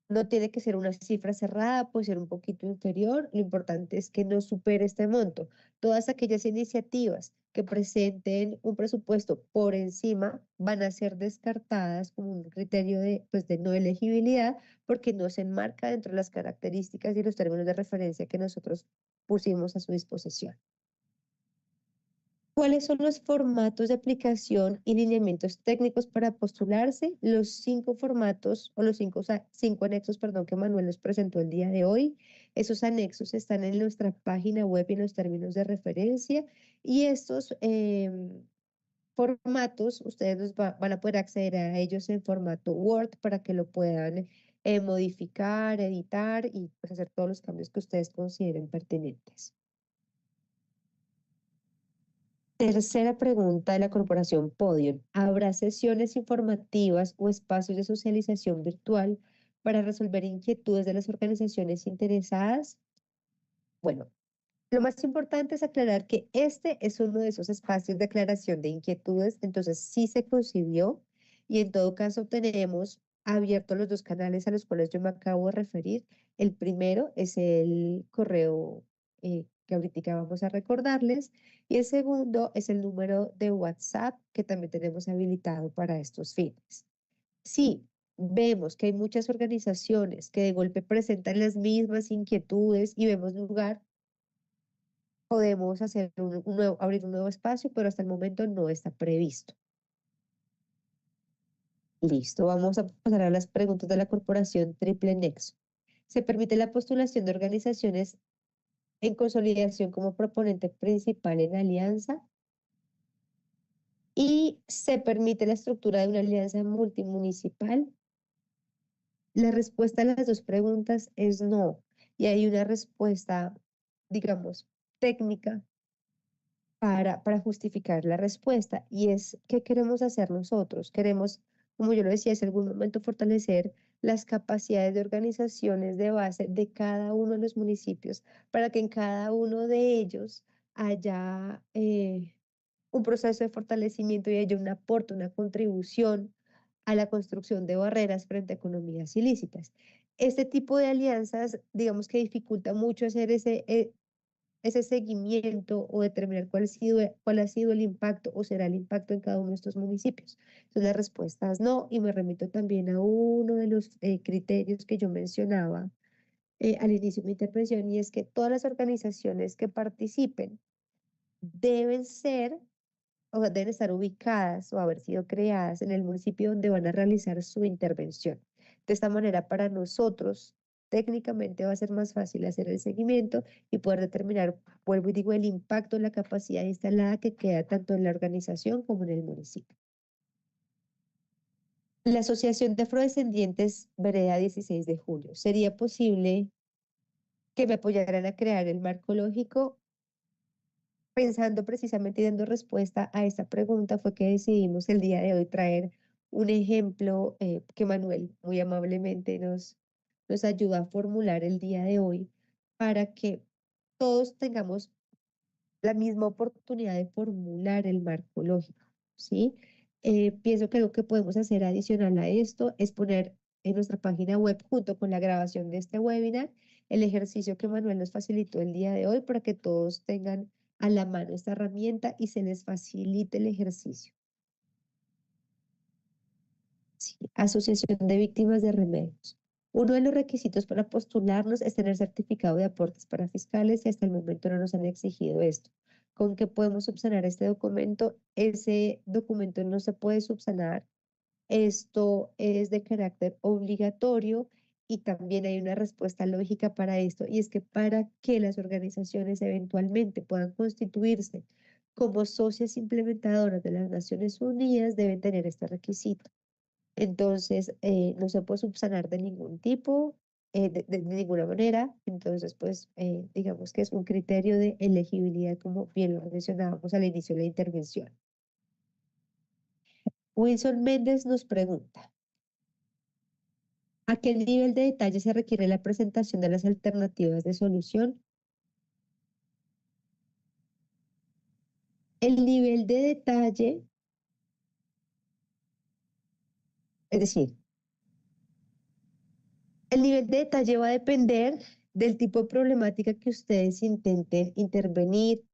No tiene que ser una cifra cerrada, puede ser un poquito inferior. Lo importante es que no supere este monto. Todas aquellas iniciativas que presenten un presupuesto por encima van a ser descartadas como un criterio pues, de no elegibilidad porque no se enmarca dentro de las características y los términos de referencia que nosotros pusimos a su disposición. ¿Cuáles son los formatos de aplicación y lineamientos técnicos para postularse? Los 5 formatos o los 5 anexos, perdón, que Manuel nos presentó el día de hoy. Esos anexos están en nuestra página web y en los términos de referencia. Y estos formatos, ustedes van a poder acceder a ellos en formato Word para que lo puedan modificar, editar y pues, hacer todos los cambios que ustedes consideren pertinentes. Tercera pregunta de la Corporación Podium. ¿Habrá sesiones informativas o espacios de socialización virtual para resolver inquietudes de las organizaciones interesadas? Bueno, lo más importante es aclarar que este es uno de esos espacios de aclaración de inquietudes, entonces sí se concibió y en todo caso tenemos abiertos los dos canales a los cuales yo me acabo de referir. El primero es el correo que ahorita vamos a recordarles y el segundo es el número de WhatsApp que también tenemos habilitado para estos fines. Sí, vemos que hay muchas organizaciones que de golpe presentan las mismas inquietudes y vemos lugar podemos hacer abrir un nuevo espacio, pero hasta el momento no está previsto. Listo, vamos a pasar a las preguntas de la Corporación Triple Nexo. Se permite la postulación de organizaciones en consolidación como proponente principal en alianza y se permite la estructura de una alianza multimunicipal. La respuesta a las dos preguntas es no. Y hay una respuesta, digamos, técnica para justificar la respuesta. Y es, ¿qué queremos hacer nosotros? Queremos, como yo lo decía, en algún momento fortalecer las capacidades de organizaciones de base de cada uno de los municipios para que en cada uno de ellos haya un proceso de fortalecimiento y haya un aporte, una contribución a la construcción de barreras frente a economías ilícitas. Este tipo de alianzas, digamos que dificulta mucho hacer ese seguimiento o determinar cuál ha sido el impacto o será el impacto en cada uno de estos municipios. Entonces la respuesta es no, y me remito también a uno de los criterios que yo mencionaba al inicio de mi intervención, y es que todas las organizaciones que participen deben ser o deben estar ubicadas o haber sido creadas en el municipio donde van a realizar su intervención. De esta manera, para nosotros, técnicamente va a ser más fácil hacer el seguimiento y poder determinar, vuelvo y digo, el impacto, la capacidad instalada que queda tanto en la organización como en el municipio. La Asociación de Afrodescendientes Vereda 16 de julio. ¿Sería posible que me apoyaran a crear el marco lógico? Pensando precisamente y dando respuesta a esta pregunta fue que decidimos el día de hoy traer un ejemplo que Manuel muy amablemente nos ayuda a formular el día de hoy para que todos tengamos la misma oportunidad de formular el marco lógico, ¿sí? Pienso que lo que podemos hacer adicional a esto es poner en nuestra página web, junto con la grabación de este webinar, el ejercicio que Manuel nos facilitó el día de hoy para que todos tengan a la mano esta herramienta y se les facilite el ejercicio. Sí, Asociación de Víctimas de Remedios. Uno de los requisitos para postularnos es tener certificado de aportes para fiscales y hasta el momento no nos han exigido esto. ¿Con qué podemos subsanar este documento? Ese documento no se puede subsanar. Esto es de carácter obligatorio y también hay una respuesta lógica para esto, y es que para que las organizaciones eventualmente puedan constituirse como socias implementadoras de las Naciones Unidas deben tener este requisito. Entonces, no se puede subsanar de ningún tipo, de ninguna manera. Entonces, pues, digamos que es un criterio de elegibilidad, como bien lo mencionábamos al inicio de la intervención. Wilson Méndez nos pregunta, ¿a qué nivel de detalle se requiere la presentación de las alternativas de solución? El nivel de detalle, es decir, el nivel de detalle va a depender del tipo de problemática que ustedes intenten intervenir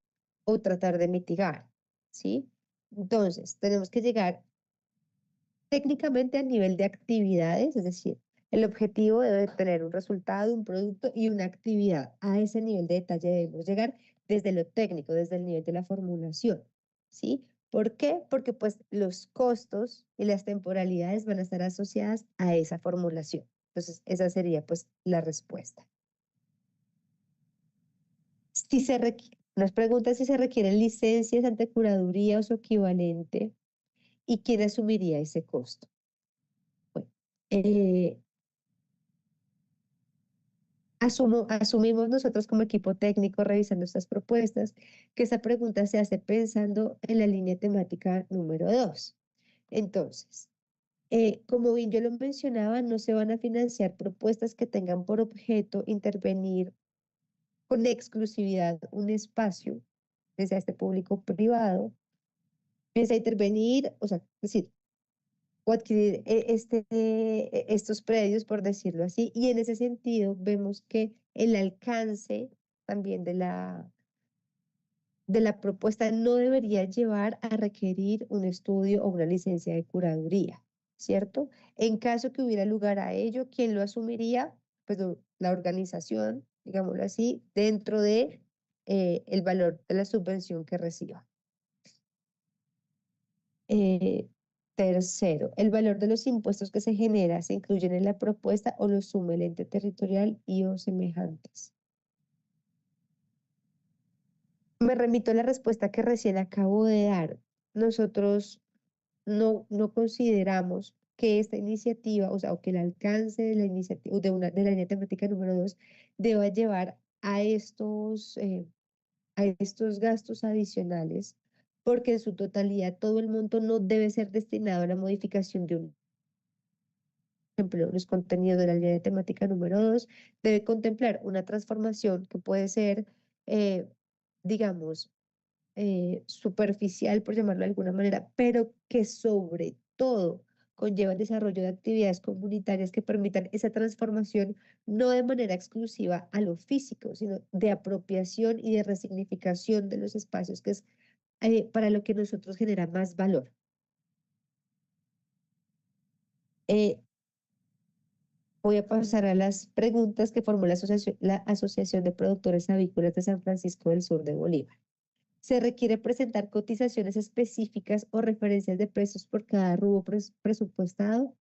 o tratar de mitigar, ¿sí? Entonces, tenemos que llegar técnicamente a nivel de actividades, es decir, el objetivo debe tener un resultado, un producto y una actividad. A ese nivel de detalle debemos llegar desde lo técnico, desde el nivel de la formulación, ¿sí? ¿Por qué? Porque pues los costos y las temporalidades van a estar asociadas a esa formulación. Entonces, esa sería pues la respuesta. Si se nos pregunta si se requieren licencias ante curaduría o su equivalente y quién asumiría ese costo. Bueno, asumimos nosotros como equipo técnico revisando estas propuestas que esa pregunta se hace pensando en la línea temática número 2. Entonces, como bien yo lo mencionaba, no se van a financiar propuestas que tengan por objeto intervenir con exclusividad un espacio, desde este público privado, piensa intervenir, o sea, es decir, o adquirir estos predios, por decirlo así, y en ese sentido vemos que el alcance también de la propuesta no debería llevar a requerir un estudio o una licencia de curaduría, ¿cierto? En caso que hubiera lugar a ello, ¿quién lo asumiría? Pues la organización, digámoslo así, dentro de el valor de la subvención que reciba. Tercero, el valor de los impuestos que se genera se incluyen en la propuesta o lo sume el ente territorial y o semejantes. Me remito a la respuesta que recién acabo de dar. Nosotros no consideramos que esta iniciativa, o sea, o que el alcance de la iniciativa, de la línea temática número 2, deba llevar a estos gastos adicionales, porque en su totalidad todo el monto no debe ser destinado a la modificación de un ejemplo, los contenidos de la línea temática número 2 debe contemplar una transformación que puede ser, eh, digamos, superficial, por llamarlo de alguna manera, pero que sobre todo conlleva el desarrollo de actividades comunitarias que permitan esa transformación no de manera exclusiva a lo físico, sino de apropiación y de resignificación de los espacios, que es para lo que nosotros genera más valor. Eh, Voy a pasar a las preguntas que formó la Asociación de Productores Avícolas de San Francisco del Sur de Bolívar. Se requiere presentar cotizaciones específicas o referencias de precios por cada rubro presupuestado.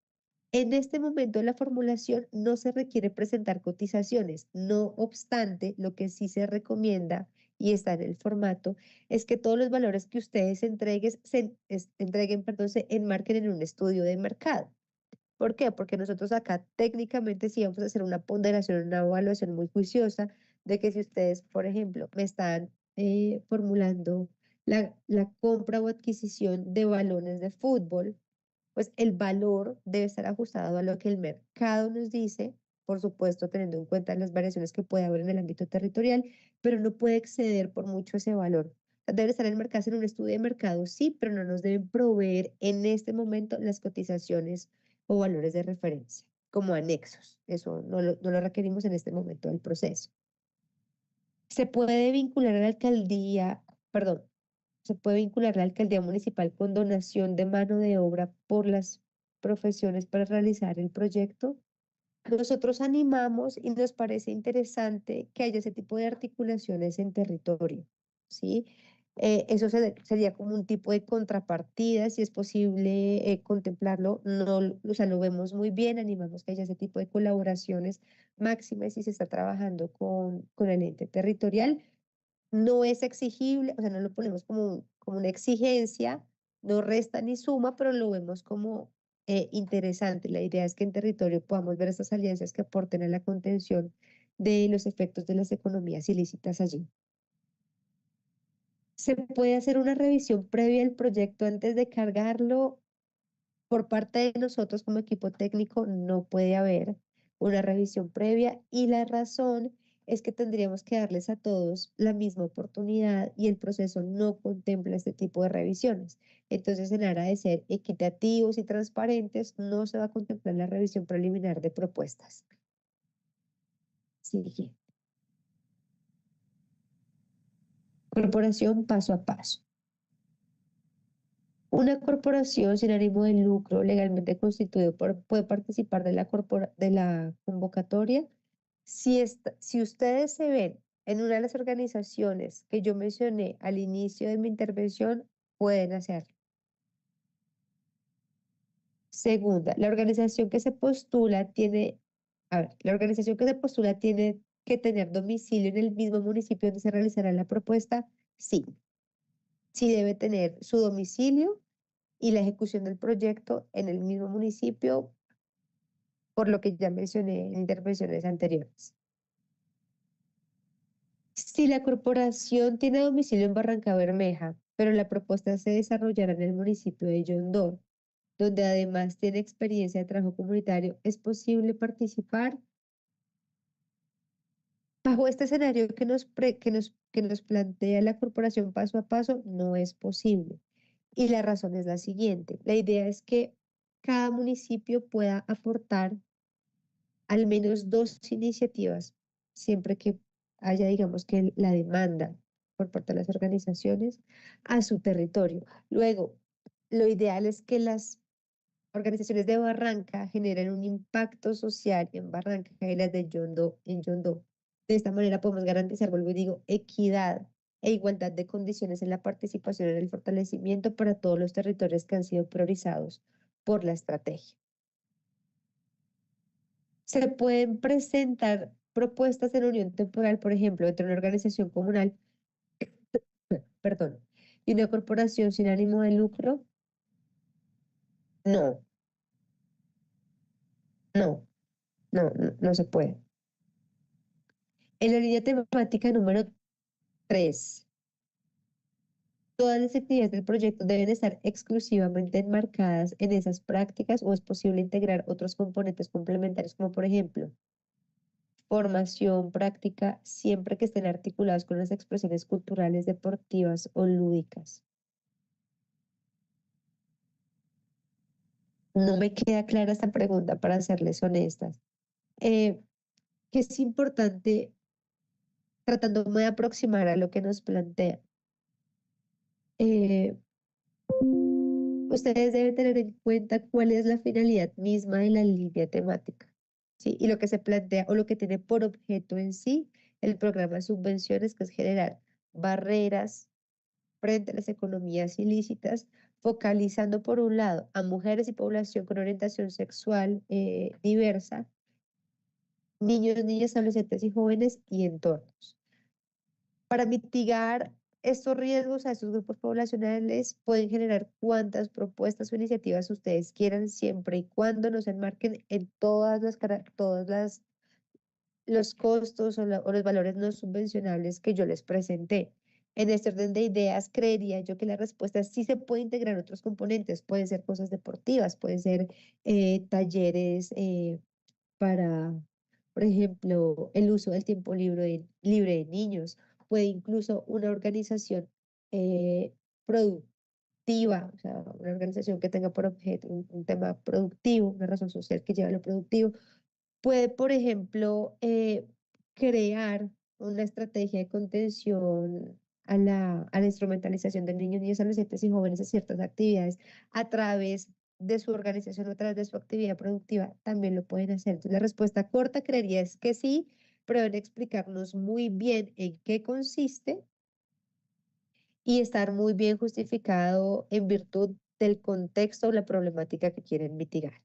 En este momento de la formulación no se requiere presentar cotizaciones. No obstante, lo que sí se recomienda y está en el formato es que todos los valores que ustedes entreguen, perdón, se enmarquen en un estudio de mercado. ¿Por qué? Porque nosotros acá técnicamente sí vamos a hacer una ponderación, una evaluación muy juiciosa de que si ustedes, por ejemplo, me están formulando la compra o adquisición de balones de fútbol, pues el valor debe estar ajustado a lo que el mercado nos dice, por supuesto teniendo en cuenta las variaciones que puede haber en el ámbito territorial, pero no puede exceder por mucho ese valor. O sea, debe estar en el mercado en un estudio de mercado, sí, pero no nos deben proveer en este momento las cotizaciones o valores de referencia como anexos. Eso no lo requerimos en este momento del proceso. Se puede vincular a la alcaldía, perdón, se puede vincular la alcaldía municipal con donación de mano de obra por las profesiones para realizar el proyecto. Nosotros animamos y nos parece interesante que haya ese tipo de articulaciones en territorio, ¿sí? Eso sería como un tipo de contrapartida, si es posible contemplarlo, no, o sea, lo vemos muy bien, animamos que haya ese tipo de colaboraciones máximas si se está trabajando con el ente territorial. No es exigible, o sea, no lo ponemos como una exigencia, no resta ni suma, pero lo vemos como interesante. La idea es que en territorio podamos ver estas alianzas que aporten a la contención de los efectos de las economías ilícitas allí. Se puede hacer una revisión previa al proyecto antes de cargarlo. Por parte de nosotros como equipo técnico no puede haber una revisión previa y la razón es que tendríamos que darles a todos la misma oportunidad y el proceso no contempla este tipo de revisiones. Entonces, en aras de ser equitativos y transparentes, no se va a contemplar la revisión preliminar de propuestas. Siguiente. Corporación paso a paso. Una corporación sin ánimo de lucro legalmente constituido puede participar de la convocatoria si ustedes se ven en una de las organizaciones que yo mencioné al inicio de mi intervención, pueden hacerlo. Segunda, la organización que se postula tiene, la organización que se postula tiene que tener domicilio en el mismo municipio donde se realizará la propuesta. Sí, sí debe tener su domicilio y la ejecución del proyecto en el mismo municipio, por lo que ya mencioné en intervenciones anteriores. Si la corporación tiene domicilio en Barranca Bermeja, pero la propuesta se desarrollará en el municipio de Yondó, donde además tiene experiencia de trabajo comunitario, ¿es posible participar? Bajo este escenario que nos plantea la corporación paso a paso, no es posible. Y la razón es la siguiente. La idea es que cada municipio pueda aportar al menos 2 iniciativas, siempre que haya, digamos, que la demanda por parte de las organizaciones a su territorio. Luego, lo ideal es que las organizaciones de Barranca generen un impacto social en Barranca y las de Yondó en Yondó. De esta manera podemos garantizar, vuelvo y digo, equidad e igualdad de condiciones en la participación en el fortalecimiento para todos los territorios que han sido priorizados por la estrategia. Se pueden presentar propuestas en unión temporal, por ejemplo, entre una organización comunal, perdón, y una corporación sin ánimo de lucro. No, No, no se puede. En la línea temática número 3, todas las actividades del proyecto deben estar exclusivamente enmarcadas en esas prácticas o es posible integrar otros componentes complementarios, como por ejemplo, formación práctica, siempre que estén articulados con las expresiones culturales, deportivas o lúdicas. No me queda clara esta pregunta, para serles honestas. Que es importante, tratándome de aproximar a lo que nos plantea. Eh, Ustedes deben tener en cuenta cuál es la finalidad misma de la línea temática, ¿sí? Y lo que se plantea o lo que tiene por objeto en sí el programa de subvenciones, que es generar barreras frente a las economías ilícitas, focalizando por un lado a mujeres y población con orientación sexual diversa, niños, niñas, adolescentes y jóvenes y entornos. Para mitigar estos riesgos a estos grupos poblacionales, pueden generar cuantas propuestas o iniciativas ustedes quieran, siempre y cuando no se enmarquen en los costos o los valores no subvencionables que yo les presenté. En este orden de ideas, creería yo que la respuesta es sí se puede integrar otros componentes. Pueden ser cosas deportivas, pueden ser talleres para, por ejemplo, el uso del tiempo libre de niños. Puede incluso una organización productiva, o sea, una organización que tenga por objeto un tema productivo, una razón social que lleve a lo productivo. Puede, por ejemplo, crear una estrategia de contención a la instrumentalización de niños, niñas, adolescentes y jóvenes a ciertas actividades a través de su organización o a través de su actividad productiva, también lo pueden hacer. Entonces, la respuesta corta creería es que sí, pero deben explicarnos muy bien en qué consiste y estar muy bien justificado en virtud del contexto o la problemática que quieren mitigar.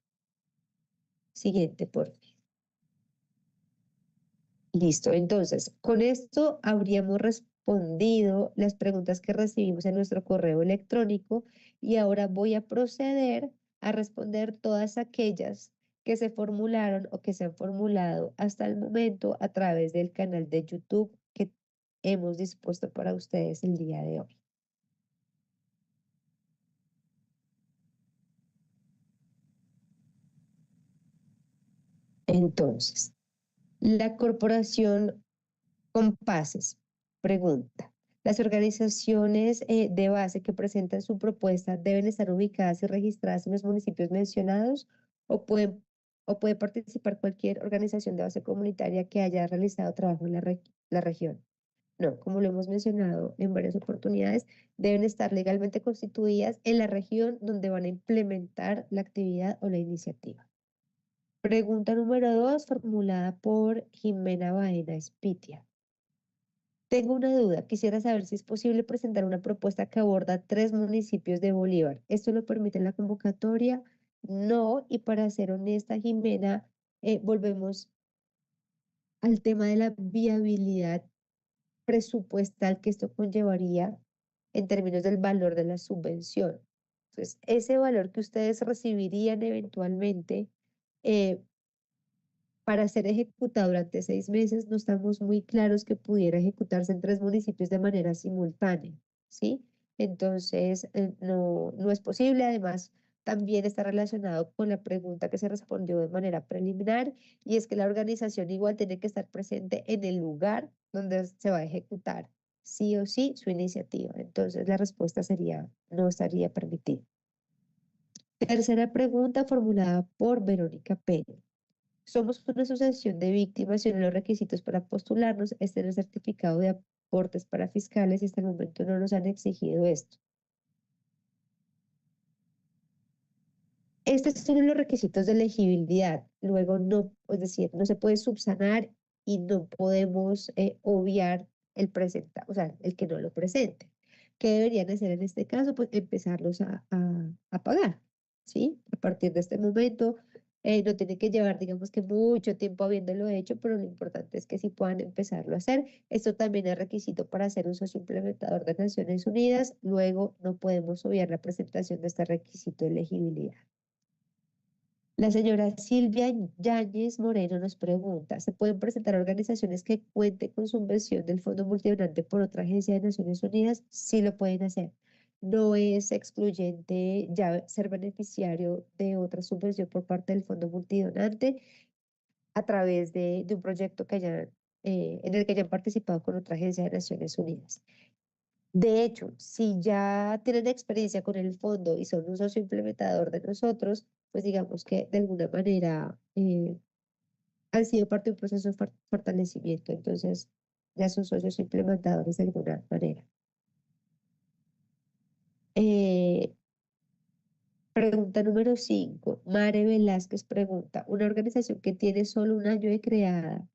Siguiente, por favor. Listo, entonces, con esto habríamos respondido las preguntas que recibimos en nuestro correo electrónico y ahora voy a proceder a responder todas aquellas que se formularon o que se han formulado hasta el momento a través del canal de YouTube que hemos dispuesto para ustedes el día de hoy. Entonces, la corporación Compases pregunta: ¿las organizaciones de base que presentan su propuesta deben estar ubicadas y registradas en los municipios mencionados o puede participar cualquier organización de base comunitaria que haya realizado trabajo en la región? No, como lo hemos mencionado en varias oportunidades, deben estar legalmente constituidas en la región donde van a implementar la actividad o la iniciativa. Pregunta número 2, formulada por Jimena Baena Espitia. Tengo una duda. Quisiera saber si es posible presentar una propuesta que aborda 3 municipios de Bolívar. ¿Esto lo permite la convocatoria? No. Y para ser honesta, Jimena, volvemos al tema de la viabilidad presupuestal que esto conllevaría en términos del valor de la subvención. Entonces, ese valor que ustedes recibirían eventualmente eh, para ser ejecutado durante 6 meses, no estamos muy claros que pudiera ejecutarse en 3 municipios de manera simultánea, ¿sí? Entonces, no es posible. Además, también está relacionado con la pregunta que se respondió de manera preliminar, y es que la organización igual tiene que estar presente en el lugar donde se va a ejecutar sí o sí su iniciativa. Entonces, la respuesta sería: no estaría permitido. Tercera pregunta, formulada por Verónica Peña. Somos una asociación de víctimas y uno de los requisitos para postularnos es tener certificado de aportes para fiscales y hasta el momento no nos han exigido esto. Estos son los requisitos de elegibilidad. Luego no, es decir, no se puede subsanar y no podemos obviar o sea, el que no lo presente. ¿Qué deberían hacer en este caso? Pues empezarlos a pagar, ¿sí? A partir de este momento, no tiene que llevar, digamos que mucho tiempo habiéndolo hecho, pero lo importante es que sí puedan empezarlo a hacer. Esto también es requisito para ser un socio implementador de Naciones Unidas. Luego no podemos obviar la presentación de este requisito de elegibilidad. La señora Silvia Yáñez Moreno nos pregunta, ¿se pueden presentar organizaciones que cuenten con subvención del Fondo Multidonante por otra agencia de Naciones Unidas? Sí lo pueden hacer. No es excluyente ya ser beneficiario de otra subvención por parte del Fondo Multidonante a través de un proyecto que hayan, en el que hayan participado con otra agencia de Naciones Unidas. De hecho, si ya tienen experiencia con el fondo y son un socio implementador de nosotros, pues digamos que de alguna manera han sido parte de un proceso de fortalecimiento, entonces ya son socios implementadores de alguna manera. Eh, Pregunta número 5. Mare Velázquez pregunta, ¿una organización que tiene solo un año de creada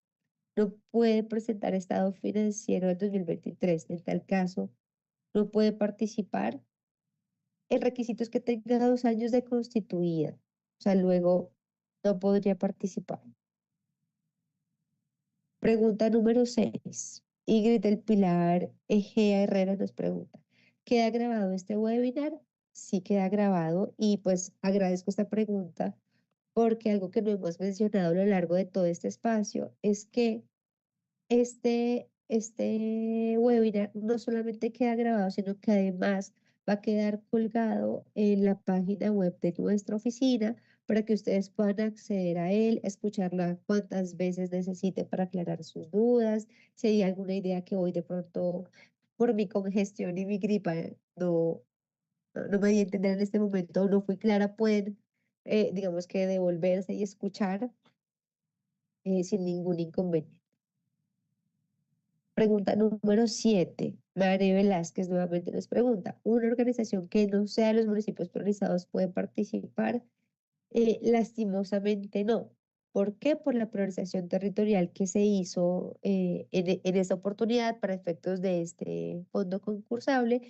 no puede presentar estado financiero del 2023? En tal caso, no puede participar. El requisito es que tenga 2 años de constituida, o sea, luego no podría participar. Pregunta número 6. Ingrid del Pilar Egea Herrera nos pregunta, ¿queda grabado este webinar? Sí queda grabado y pues agradezco esta pregunta porque algo que no hemos mencionado a lo largo de todo este espacio es que este webinar no solamente queda grabado, sino que además va a quedar colgado en la página web de nuestra oficina para que ustedes puedan acceder a él, escucharla cuantas veces necesiten para aclarar sus dudas. Si hay alguna idea que hoy de pronto por mi congestión y mi gripa no me di a entender en este momento, no fui clara, pueden, digamos que devolverse y escuchar sin ningún inconveniente. Pregunta número 7. María Velázquez nuevamente nos pregunta, ¿una organización que no sea de los municipios priorizados puede participar? Lastimosamente no. ¿Por qué? Por la priorización territorial que se hizo en esta oportunidad para efectos de este fondo concursable.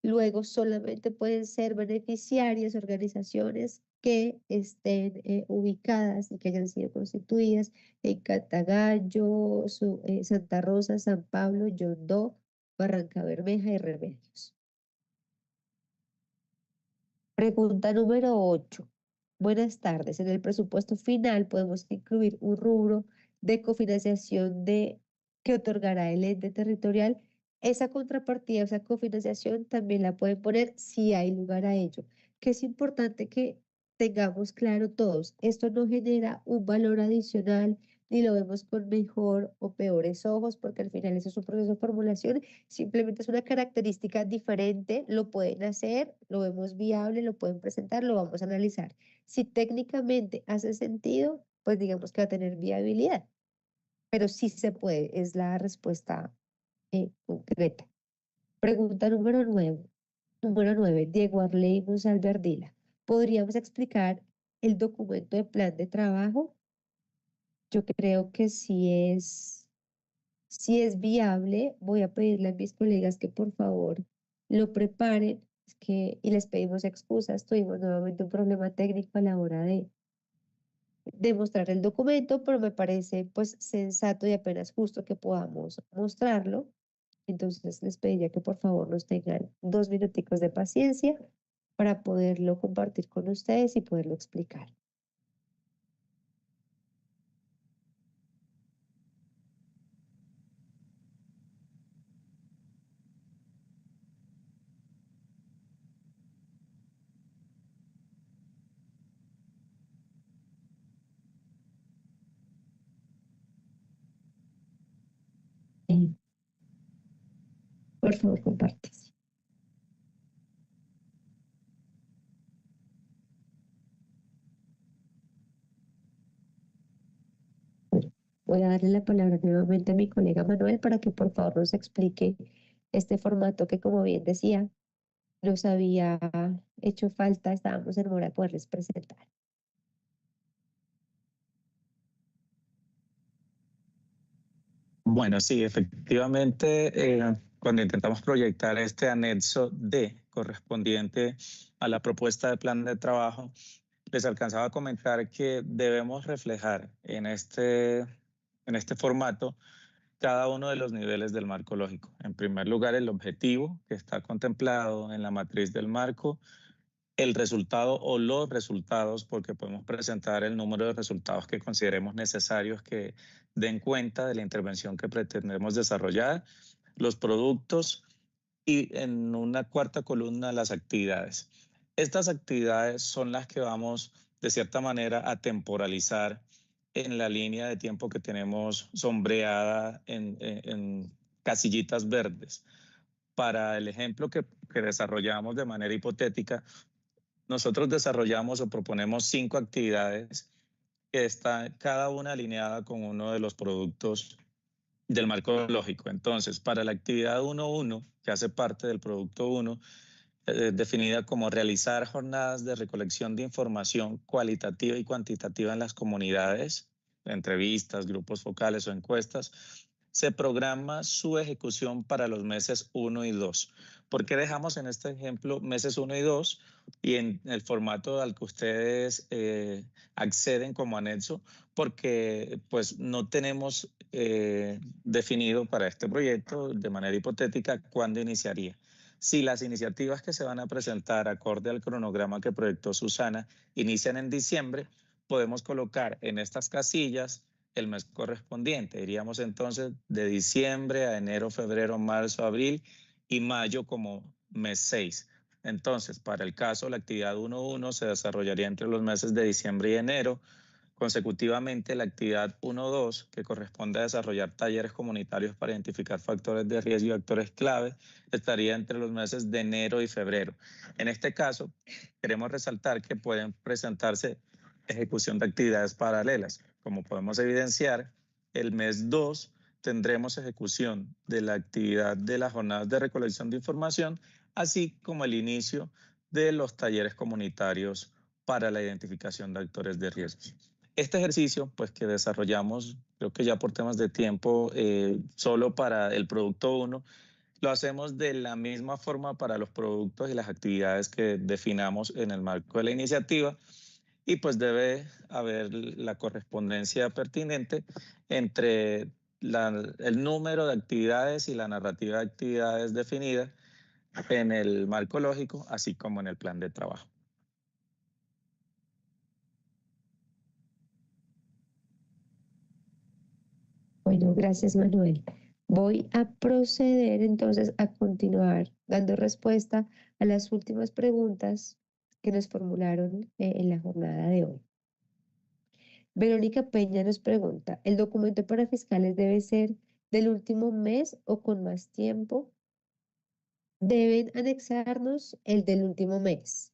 Luego solamente pueden ser beneficiarias organizaciones que estén ubicadas y que hayan sido constituidas en Cantagallo, Santa Rosa, San Pablo, Yondó, Barranca Bermeja y Remedios. Pregunta número 8. Buenas tardes. En el presupuesto final podemos incluir un rubro de cofinanciación que otorgará el ente territorial. Esa contrapartida, esa cofinanciación también la pueden poner si hay lugar a ello. Que es importante que tengamos claro todos. Esto no genera un valor adicional ni lo vemos con mejor o peores ojos, porque al final eso es un proceso de formulación. Simplemente es una característica diferente, lo pueden hacer, lo vemos viable, lo pueden presentar, lo vamos a analizar. Si técnicamente hace sentido, pues digamos que va a tener viabilidad, pero sí se puede, es la respuesta concreta. Pregunta número 9. Diego Arley González Ardila. ¿Podríamos explicar el documento de plan de trabajo? Yo creo que si es viable, voy a pedirle a mis colegas que por favor lo preparen, y les pedimos excusas. Tuvimos nuevamente un problema técnico a la hora de mostrar el documento, pero me parece pues sensato y apenas justo que podamos mostrarlo. Entonces les pediría que por favor nos tengan 2 minuticos de paciencia para poderlo compartir con ustedes y poderlo explicar. Eh, por favor, comparte. Bueno, voy a darle la palabra nuevamente a mi colega Manuel para que por favor nos explique este formato que, como bien decía, nos había hecho falta, estábamos en hora de poderles presentar. Bueno, sí, efectivamente, cuando intentamos proyectar este anexo D correspondiente a la propuesta de plan de trabajo, les alcanzaba a comentar que debemos reflejar en este formato cada uno de los niveles del marco lógico. En primer lugar, el objetivo que está contemplado en la matriz del marco, el resultado o los resultados, porque podemos presentar el número de resultados que consideremos necesarios que den cuenta de la intervención que pretendemos desarrollar, los productos y en una cuarta columna las actividades. Estas actividades son las que vamos de cierta manera a temporalizar en la línea de tiempo que tenemos sombreada en casillitas verdes. Para el ejemplo que desarrollamos de manera hipotética, nosotros desarrollamos o proponemos 5 actividades que están cada una alineada con uno de los productos del marco lógico. Entonces, para la actividad 1.1, que hace parte del producto 1, definida como realizar jornadas de recolección de información cualitativa y cuantitativa en las comunidades, entrevistas, grupos focales o encuestas, se programa su ejecución para los meses 1 y 2. ¿Por qué dejamos en este ejemplo meses 1 y 2 y en el formato al que ustedes acceden como anexo? Porque pues no tenemos definido para este proyecto de manera hipotética cuándo iniciaría. Si las iniciativas que se van a presentar acorde al cronograma que proyectó Susana inician en diciembre, podemos colocar en estas casillas el mes correspondiente. Iríamos entonces de diciembre a enero, febrero, marzo, abril y mayo como mes 6. Entonces, para el caso, la actividad 1.1 se desarrollaría entre los meses de diciembre y enero. Consecutivamente, la actividad 1.2, que corresponde a desarrollar talleres comunitarios para identificar factores de riesgo y actores clave, estaría entre los meses de enero y febrero. En este caso, queremos resaltar que pueden presentarse ejecución de actividades paralelas. Como podemos evidenciar, el mes 2 tendremos ejecución de la actividad de las jornadas de recolección de información, así como el inicio de los talleres comunitarios para la identificación de actores de riesgo. Este ejercicio, pues que desarrollamos, creo que ya por temas de tiempo, solo para el producto 1, lo hacemos de la misma forma para los productos y las actividades que definamos en el marco de la iniciativa, y pues debe haber la correspondencia pertinente entre el número de actividades y la narrativa de actividades definida en el marco lógico, así como en el plan de trabajo. Bueno, gracias, Manuel. Voy a proceder entonces a continuar dando respuesta a las últimas preguntas que nos formularon en la jornada de hoy. Verónica Peña nos pregunta, ¿el documento para fiscales debe ser del último mes o con más tiempo? Deben anexarnos el del último mes.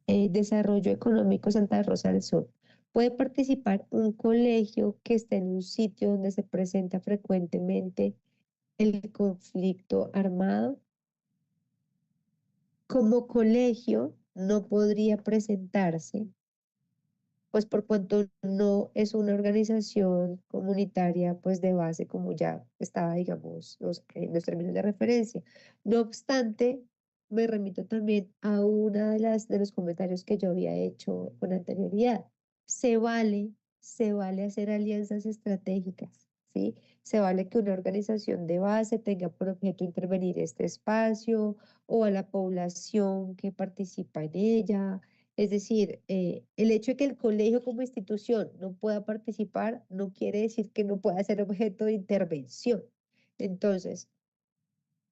Desarrollo Económico Santa Rosa del Sur. ¿Puede participar un colegio que esté en un sitio donde se presenta frecuentemente el conflicto armado? Como colegio no podría presentarse, pues por cuanto no es una organización comunitaria pues de base como ya estaba, digamos, los términos de referencia. No obstante, me remito también a una de los comentarios que yo había hecho con anterioridad. Se vale hacer alianzas estratégicas, ¿sí? Se vale que una organización de base tenga por objeto intervenir este espacio o a la población que participa en ella. Es decir, el hecho de que el colegio como institución no pueda participar no quiere decir que no pueda ser objeto de intervención. Entonces,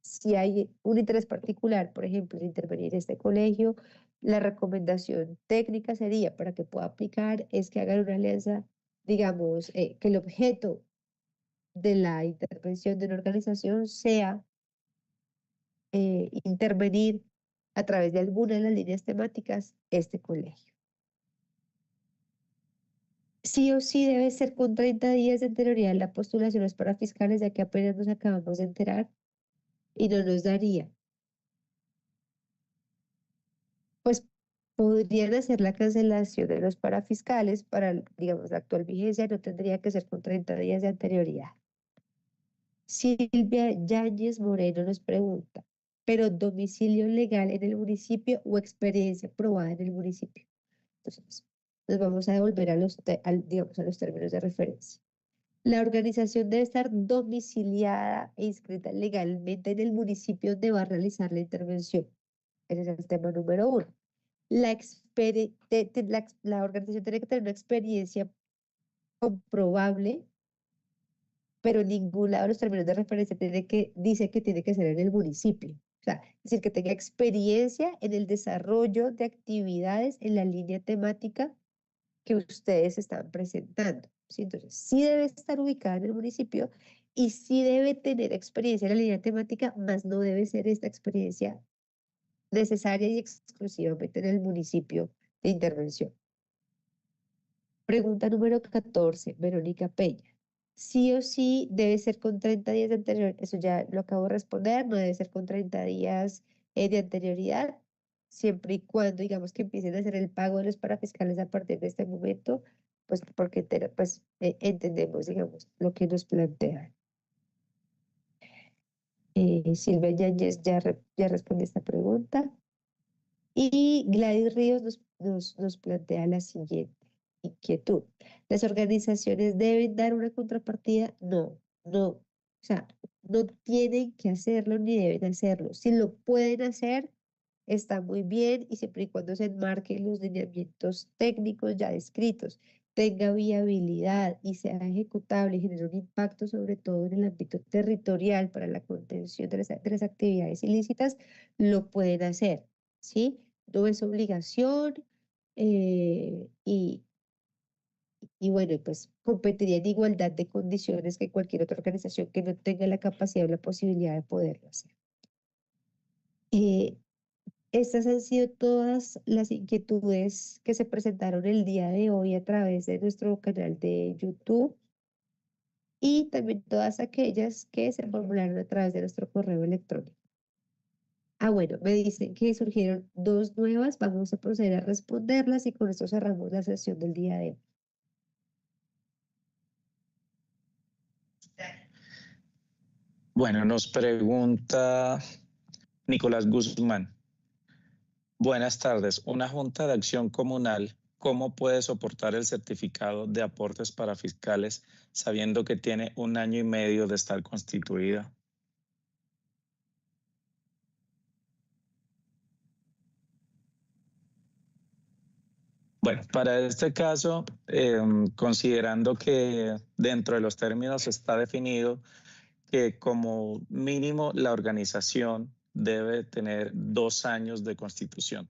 si hay un interés particular, por ejemplo, en intervenir este colegio, la recomendación técnica sería para que pueda aplicar es que hagan una alianza, digamos, que el objeto de la intervención de una organización sea intervenir a través de alguna de las líneas temáticas este colegio. Sí o sí debe ser con 30 días de anterioridad la postulación para fiscales, ya que apenas nos acabamos de enterar y no nos daría. Pues podrían hacer la cancelación de los parafiscales para, digamos, la actual vigencia, no tendría que ser con 30 días de anterioridad. Silvia Yáñez Moreno nos pregunta, ¿pero domicilio legal en el municipio o experiencia probada en el municipio? Entonces, nos vamos a devolver a los términos de referencia. La organización debe estar domiciliada e inscrita legalmente en el municipio donde va a realizar la intervención. Ese es el tema número uno. La organización tiene que tener una experiencia comprobable, pero en ningún lado de los términos de referencia dice que tiene que ser en el municipio. O sea, es decir, que tenga experiencia en el desarrollo de actividades en la línea temática que ustedes están presentando. ¿Sí? Entonces, sí debe estar ubicada en el municipio y sí debe tener experiencia en la línea temática, más no debe ser esta experiencia necesaria y exclusivamente en el municipio de intervención. Pregunta número 14, Verónica Peña. Sí o sí debe ser con 30 días de anterioridad. Eso ya lo acabo de responder, no debe ser con 30 días de anterioridad, siempre y cuando, digamos, que empiecen a hacer el pago de los parafiscales a partir de este momento, pues porque entendemos, digamos, lo que nos plantean. Silvia Yáñez ya responde esta pregunta. Y Gladys Ríos nos plantea la siguiente inquietud. ¿Las organizaciones deben dar una contrapartida? No, no. O sea, no tienen que hacerlo ni deben hacerlo. Si lo pueden hacer, está muy bien y siempre y cuando se enmarquen los lineamientos técnicos ya descritos, tenga viabilidad y sea ejecutable y genere un impacto sobre todo en el ámbito territorial para la contención de las actividades ilícitas, lo pueden hacer, ¿sí? No es obligación y bueno, pues competiría en igualdad de condiciones que cualquier otra organización que no tenga la capacidad o la posibilidad de poderlo hacer. Estas han sido todas las inquietudes que se presentaron el día de hoy a través de nuestro canal de YouTube y también todas aquellas que se formularon a través de nuestro correo electrónico. Ah, bueno, me dicen que surgieron dos nuevas, vamos a proceder a responderlas y con esto cerramos la sesión del día de hoy. Bueno, nos pregunta Nicolás Guzmán. Buenas tardes. Una junta de acción comunal, ¿cómo puede soportar el certificado de aportes para fiscales sabiendo que tiene 1 año y medio de estar constituida? Bueno, para este caso, considerando que dentro de los términos está definido que como mínimo la organización debe tener 2 años de constitución.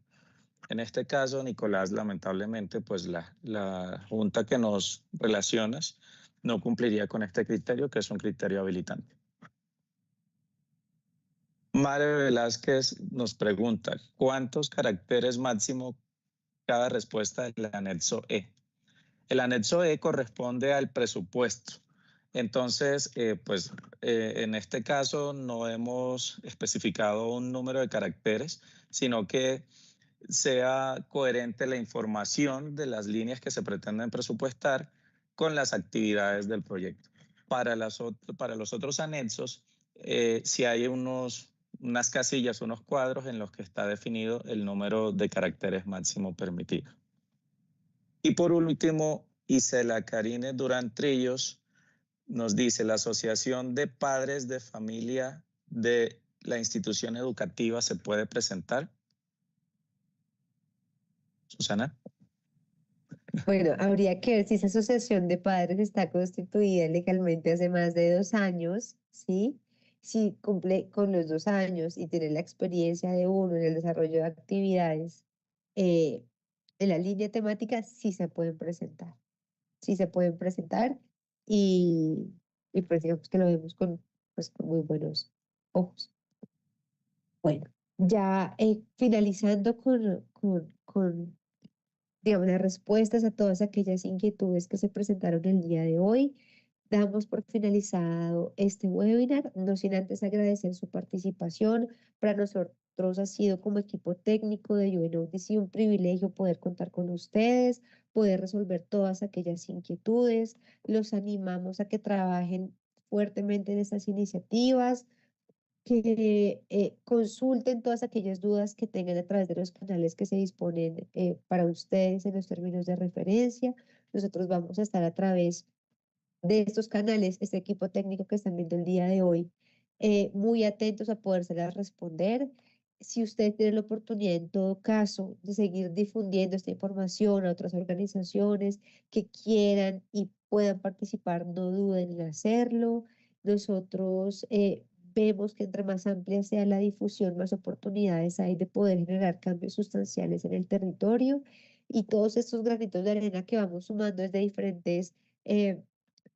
En este caso, Nicolás, lamentablemente, pues la junta que nos relacionas no cumpliría con este criterio, que es un criterio habilitante. Mare Velázquez nos pregunta, ¿cuántos caracteres máximo cada respuesta del anexo E? El anexo E corresponde al presupuesto. Entonces, en este caso no hemos especificado un número de caracteres, sino que sea coherente la información de las líneas que se pretenden presupuestar con las actividades del proyecto. Para los otros anexos, sí hay unas casillas, unos cuadros en los que está definido el número de caracteres máximo permitido. Y por último, Isela Karine Durán Trillos nos dice, la Asociación de Padres de Familia de la institución educativa se puede presentar. Susana. Bueno, habría que ver si esa asociación de padres está constituida legalmente hace más de 2 años, ¿sí? Si cumple con los 2 años y tiene la experiencia de uno en el desarrollo de actividades en la línea temática, sí se pueden presentar. Sí se pueden presentar y pues digamos que lo vemos con muy buenos ojos. Bueno, ya finalizando con digamos, las respuestas a todas aquellas inquietudes que se presentaron el día de hoy. Damos por finalizado este webinar, no sin antes agradecer su participación. Para nosotros ha sido como equipo técnico de UNODC un privilegio poder contar con ustedes, poder resolver todas aquellas inquietudes. Los animamos a que trabajen fuertemente en estas iniciativas, que consulten todas aquellas dudas que tengan a través de los canales que se disponen para ustedes en los términos de referencia. Nosotros vamos a estar a través de estos canales, este equipo técnico que están viendo el día de hoy, muy atentos a podérselas responder. Si usted tiene la oportunidad, en todo caso, de seguir difundiendo esta información a otras organizaciones que quieran y puedan participar, no duden en hacerlo. Nosotros vemos que entre más amplia sea la difusión, más oportunidades hay de poder generar cambios sustanciales en el territorio, y todos estos granitos de arena que vamos sumando desde diferentes eh,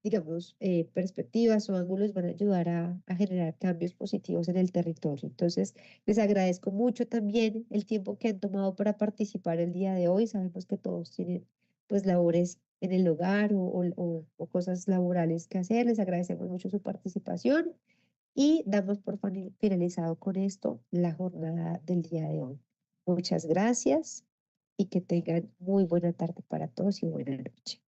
digamos, perspectivas o ángulos van a ayudar a generar cambios positivos en el territorio. Entonces, les agradezco mucho también el tiempo que han tomado para participar el día de hoy. Sabemos que todos tienen pues labores en el hogar o cosas laborales que hacer. Les agradecemos mucho su participación y damos por finalizado con esto la jornada del día de hoy. Muchas gracias y que tengan muy buena tarde para todos y buena noche.